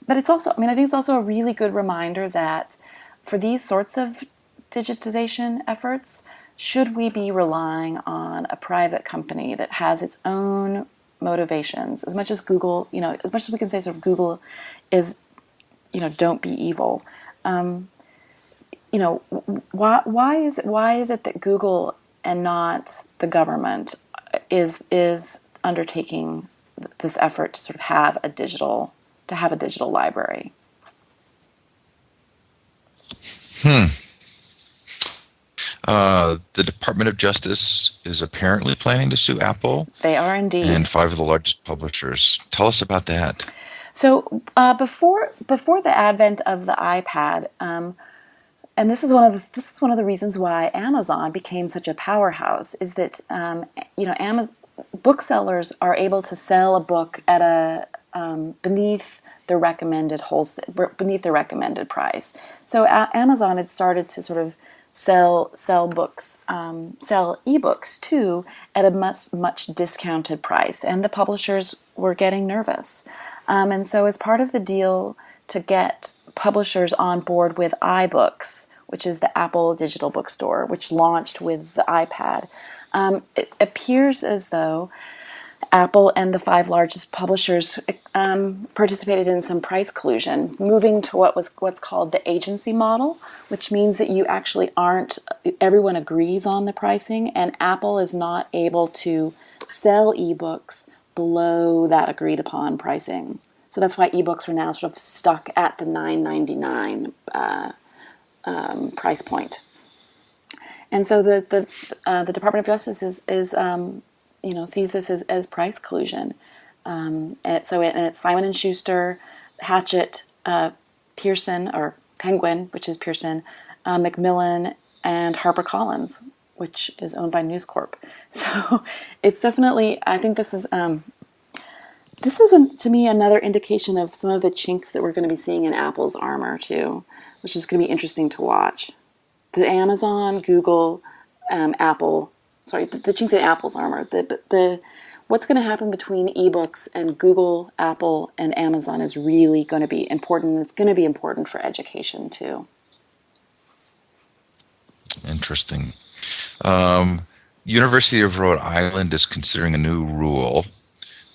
But it's also, I mean, I think it's also a really good reminder that for these sorts of digitization efforts, should we be relying on a private company that has its own motivations? As much as Google, as much as we can say sort of Google is, don't be evil. Why is it that Google and not the government is undertaking this effort to sort of have a digital library? Hmm. The Department of Justice is apparently planning to sue Apple They are indeed. and five of the largest publishers. Tell us about that. So before the advent of the iPad, and this is one of the reasons why Amazon became such a powerhouse, is that booksellers are able to sell a book at a beneath the recommended beneath the recommended price. So Amazon had started to sort of sell books, sell ebooks too at a much discounted price, and the publishers were getting nervous. And so, as part of the deal to get publishers on board with iBooks, which is the Apple digital bookstore, which launched with the iPad, it appears as though Apple and the five largest publishers participated in some price collusion, moving to what's called the agency model, which means that you actually aren't, everyone agrees on the pricing, and Apple is not able to sell ebooks below that agreed upon pricing. So that's why ebooks are now sort of stuck at the $9.99 price point. And so the Department of Justice is sees this as price collusion. And it's Simon and Schuster, Hachette, Pearson or Penguin, which is Pearson, Macmillan, and HarperCollins, which is owned by News Corp. So it's definitely, I think this is to me another indication of some of the chinks that we're going to be seeing in Apple's armor too, which is going to be interesting to watch. The Amazon, Google, Apple, the chinks in Apple's armor. What's going to happen between ebooks and Google, Apple, and Amazon is really going to be important. It's going to be important for education too. Interesting. University of Rhode Island is considering a new rule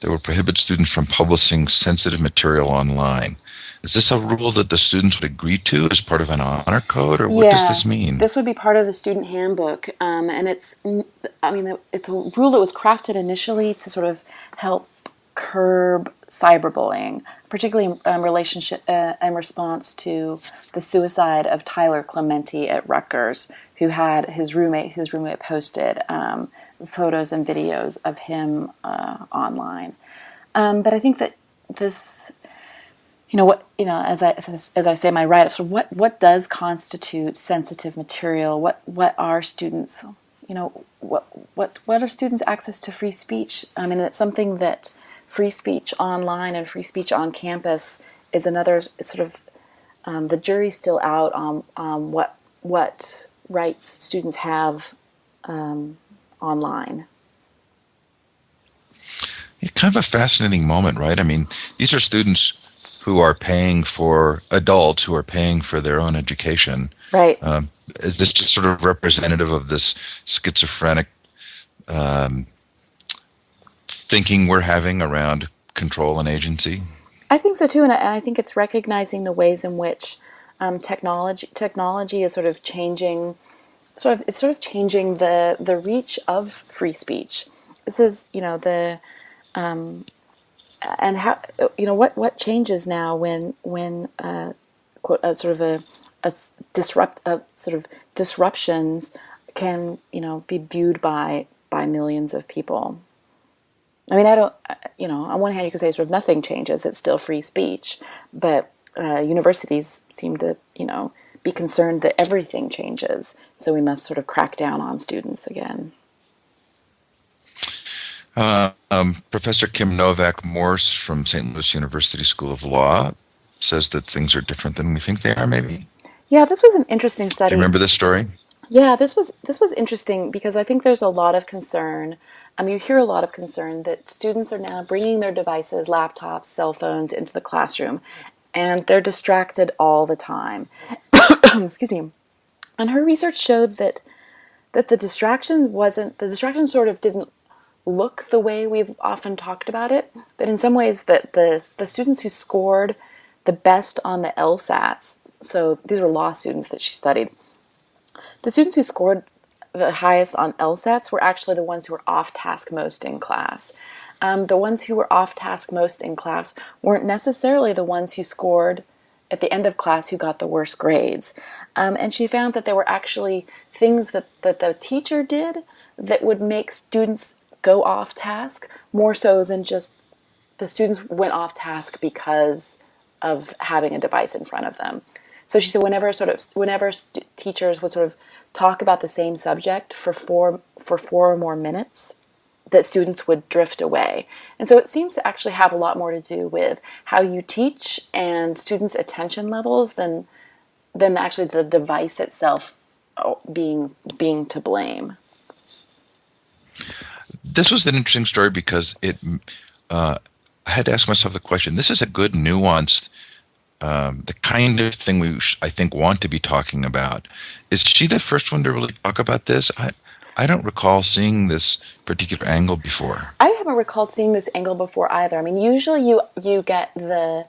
that will prohibit students from publishing sensitive material online. Is this a rule that the students would agree to as part of an honor code, or what does this mean? This would be part of the student handbook, and it's a rule that was crafted initially to sort of help curb cyberbullying, particularly in response to the suicide of Tyler Clementi at Rutgers, who had his roommate posted photos and videos of him online. But I think that this, as I say in my write-up, so what does constitute sensitive material? What are students, what are students' access to free speech? I mean, it's something that free speech online and free speech on campus is another sort of, the jury's still out on what rights students have online. It's kind of a fascinating moment, right? I mean, these are students who are paying for adults who are paying for their own education. Right. Is this just sort of representative of this schizophrenic thinking we're having around control and agency? I think so too, and I think it's recognizing the ways in which technology is sort of changing, changing the reach of free speech. This is and how what changes now when quote disruptions can be viewed by millions of people. I mean, I don't, on one hand you could say sort of nothing changes, it's still free speech, but universities seem to be concerned that everything changes, so we must sort of crack down on students again. Professor Kim Novak-Morse from St. Louis University School of Law says that things are different than we think they are, maybe? Yeah, this was an interesting study. Do you remember this story? Yeah, this was interesting because I think there's a lot of concern. You hear a lot of concern that students are now bringing their devices, laptops, cell phones into the classroom, and they're distracted all the time. Excuse me. And her research showed that the distraction sort of didn't look the way we've often talked about it. That in some ways that the students who scored the best on the LSATs, so these were law students that she studied, the students who scored the highest on LSATs were actually the ones who were off task most in class. The ones who were off task most in class weren't necessarily the ones who scored at the end of class who got the worst grades. And she found that there were actually things that the teacher did that would make students go off task more so than just the students went off task because of having a device in front of them. So she said whenever teachers would sort of talk about the same subject for four or more minutes, that students would drift away. And so it seems to actually have a lot more to do with how you teach and students' attention levels than actually the device itself being to blame. This was an interesting story because I had to ask myself the question. This is a good, nuanced, the kind of thing I think, want to be talking about. Is she the first one to really talk about this? I don't recall seeing this particular angle before. I haven't recalled seeing this angle before either. I mean, usually you get the.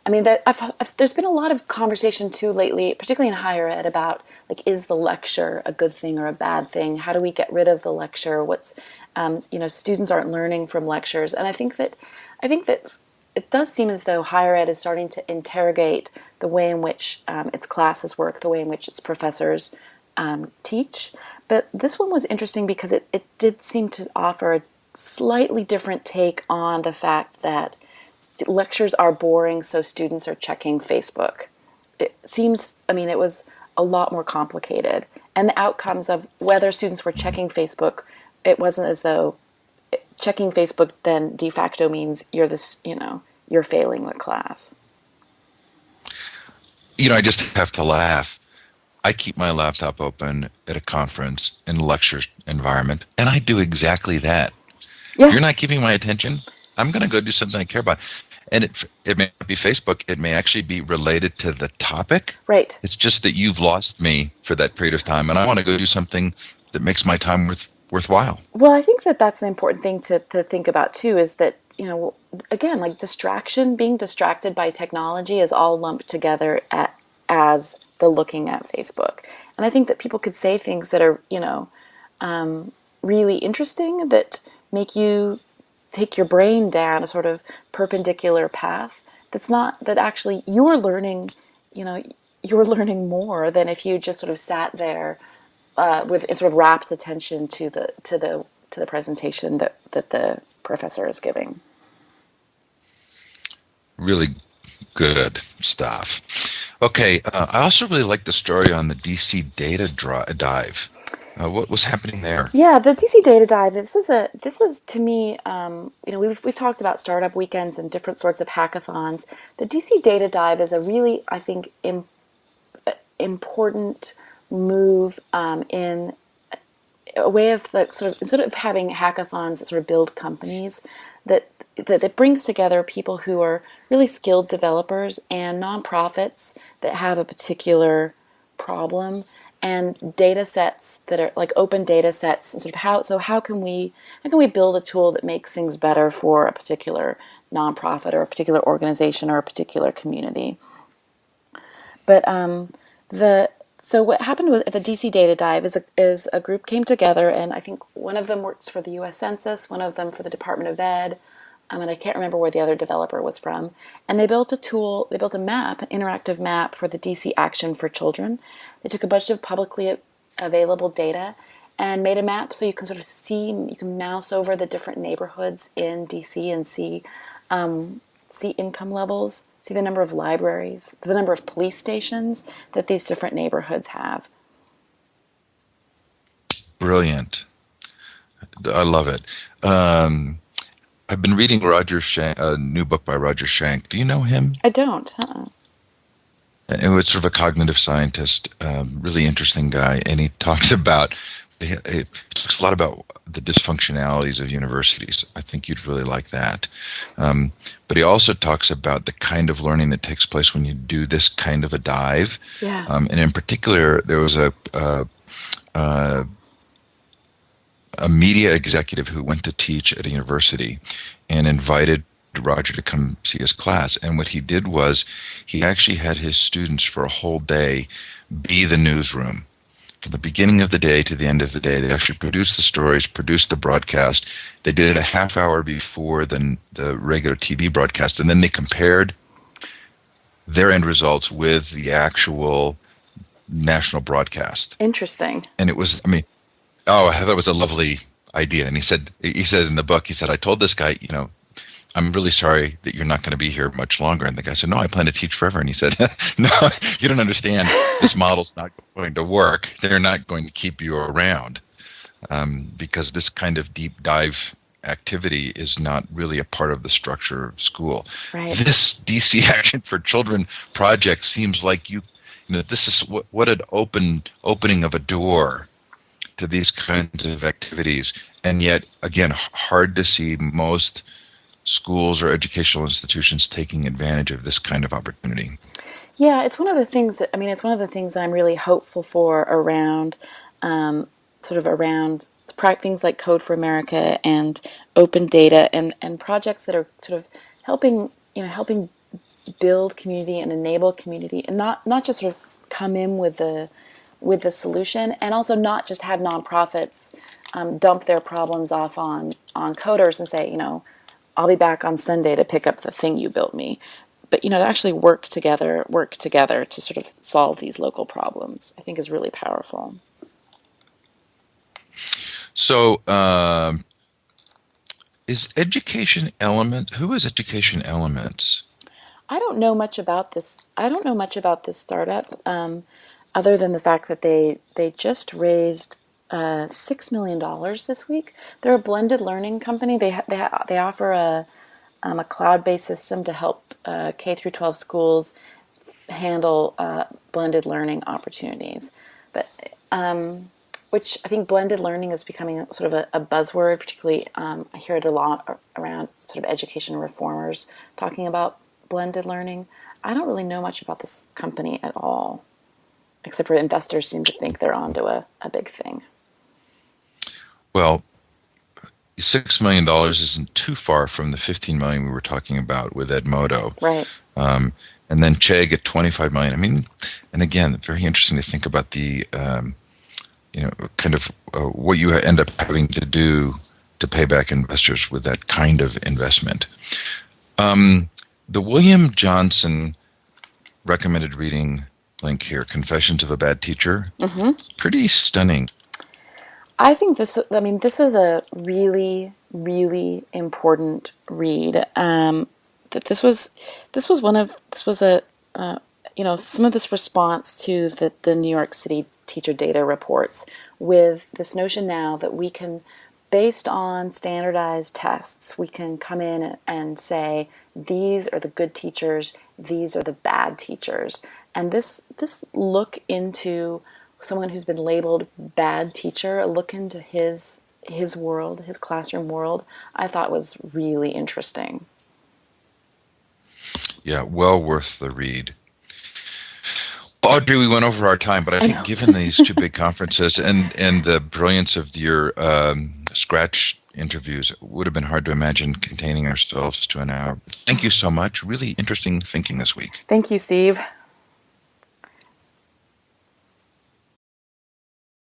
I mean, there's been a lot of conversation too lately, particularly in higher ed, about like, is the lecture a good thing or a bad thing? How do we get rid of the lecture? Students aren't learning from lectures, and I think that it does seem as though higher ed is starting to interrogate the way in which its classes work, the way in which its professors teach. But this one was interesting because it did seem to offer a slightly different take on the fact that lectures are boring, so students are checking Facebook. It seems, I mean, it was a lot more complicated. And the outcomes of whether students were checking Facebook, it wasn't as though checking Facebook then de facto means you're failing the class. I just have to laugh. I keep my laptop open at a conference in a lecture environment, and I do exactly that. Yeah. If you're not giving my attention, I'm going to go do something I care about. And it may not be Facebook. It may actually be related to the topic. Right. It's just that you've lost me for that period of time, and I want to go do something that makes my time worthwhile. Well, I think that's the important thing to think about, too, is that, again, like being distracted by technology is all lumped together as the looking at Facebook. And I think that people could say things that are, really interesting, that make you take your brain down a sort of perpendicular path. That actually you're learning more than if you just sort of sat there with sort of rapt attention to the presentation that the professor is giving. Really good stuff. Okay, I also really like the story on the DC data dive. What was happening there? Yeah, the DC Data Dive. This is to me, we've talked about startup weekends and different sorts of hackathons. The DC Data Dive is a really, I think, important move in a way of instead of having hackathons that sort of build companies, that brings together people who are really skilled developers and nonprofits that have a particular problem, and data sets that are like open data sets, and sort of how can we build a tool that makes things better for a particular nonprofit or a particular organization or a particular community. But so what happened at the DC Data Dive is a group came together, and I think one of them works for the U.S. Census, one of them for the Department of Ed, and I can't remember where the other developer was from. And they built a map, an interactive map for the DC Action for Children. They took a bunch of publicly available data and made a map so you can sort of you can mouse over the different neighborhoods in DC and see income levels, see the number of libraries, the number of police stations that these different neighborhoods have. Brilliant. I love it. I've been reading Roger Schenck, a new book by Roger Schenck. Do you know him? I don't. It was sort of a cognitive scientist, really interesting guy, and he talks about he talks a lot about the dysfunctionalities of universities. I think you'd really like that. But he also talks about the kind of learning that takes place when you do this kind of a dive. Yeah. And in particular, there was a media executive who went to teach at a university and invited Roger to come see his class. And what he did was he actually had his students for a whole day be the newsroom. From the beginning of the day to the end of the day, they actually produced the stories, produced the broadcast. They did it a half hour before the regular TV broadcast, and then they compared their end results with the actual national broadcast. Interesting. And it was, I thought it was a lovely idea. And he said in the book, I told this guy, I'm really sorry that you're not going to be here much longer. And the guy said, no, I plan to teach forever. And he said, no, you don't understand. This model's not going to work. They're not going to keep you around because this kind of deep dive activity is not really a part of the structure of school. Right. This DC Action for Children project seems like this is what an opening of a door to these kinds of activities, and yet again hard to see most schools or educational institutions taking advantage of this kind of opportunity. Yeah, it's one of the things that it's one of the things that I'm really hopeful for around sort of around things like Code for America and open data and projects that are sort of helping build community and enable community, and not just sort of come in with the solution, and also not just have nonprofits dump their problems off on coders and say, I'll be back on Sunday to pick up the thing you built me. But to actually work together to sort of solve these local problems, I think is really powerful. So, is Education Element? Who is Education Elements? I don't know much about this. I don't know much about this startup, other than the fact that they just raised $6 million this week. They're a blended learning company. They offer a cloud-based system to help K through 12 schools handle blended learning opportunities. But which I think blended learning is becoming sort of a buzzword, particularly I hear it a lot around sort of education reformers talking about blended learning. I don't really know much about this company at all, except for investors seem to think they're onto a big thing. Well, $6 million isn't too far from the $15 million we were talking about with Edmodo. Right. And then Chegg at $25 million. I mean, and again, very interesting to think about the kind of what you end up having to do to pay back investors with that kind of investment. The William Johnson recommended reading link here, Confessions of a Bad Teacher, pretty stunning. I think this is a really, really important read. That this was some of this response to the New York City teacher data reports, with this notion now that we can, based on standardized tests, we can come in and say, these are the good teachers, these are the bad teachers. And this look into someone who's been labeled bad teacher, a look into his world, his classroom world, I thought was really interesting. Yeah, well worth the read. Audrey, we went over our time, but I think given these two big conferences and the brilliance of your Scratch interviews, it would have been hard to imagine containing ourselves to an hour. Thank you so much. Really interesting thinking this week. Thank you, Steve.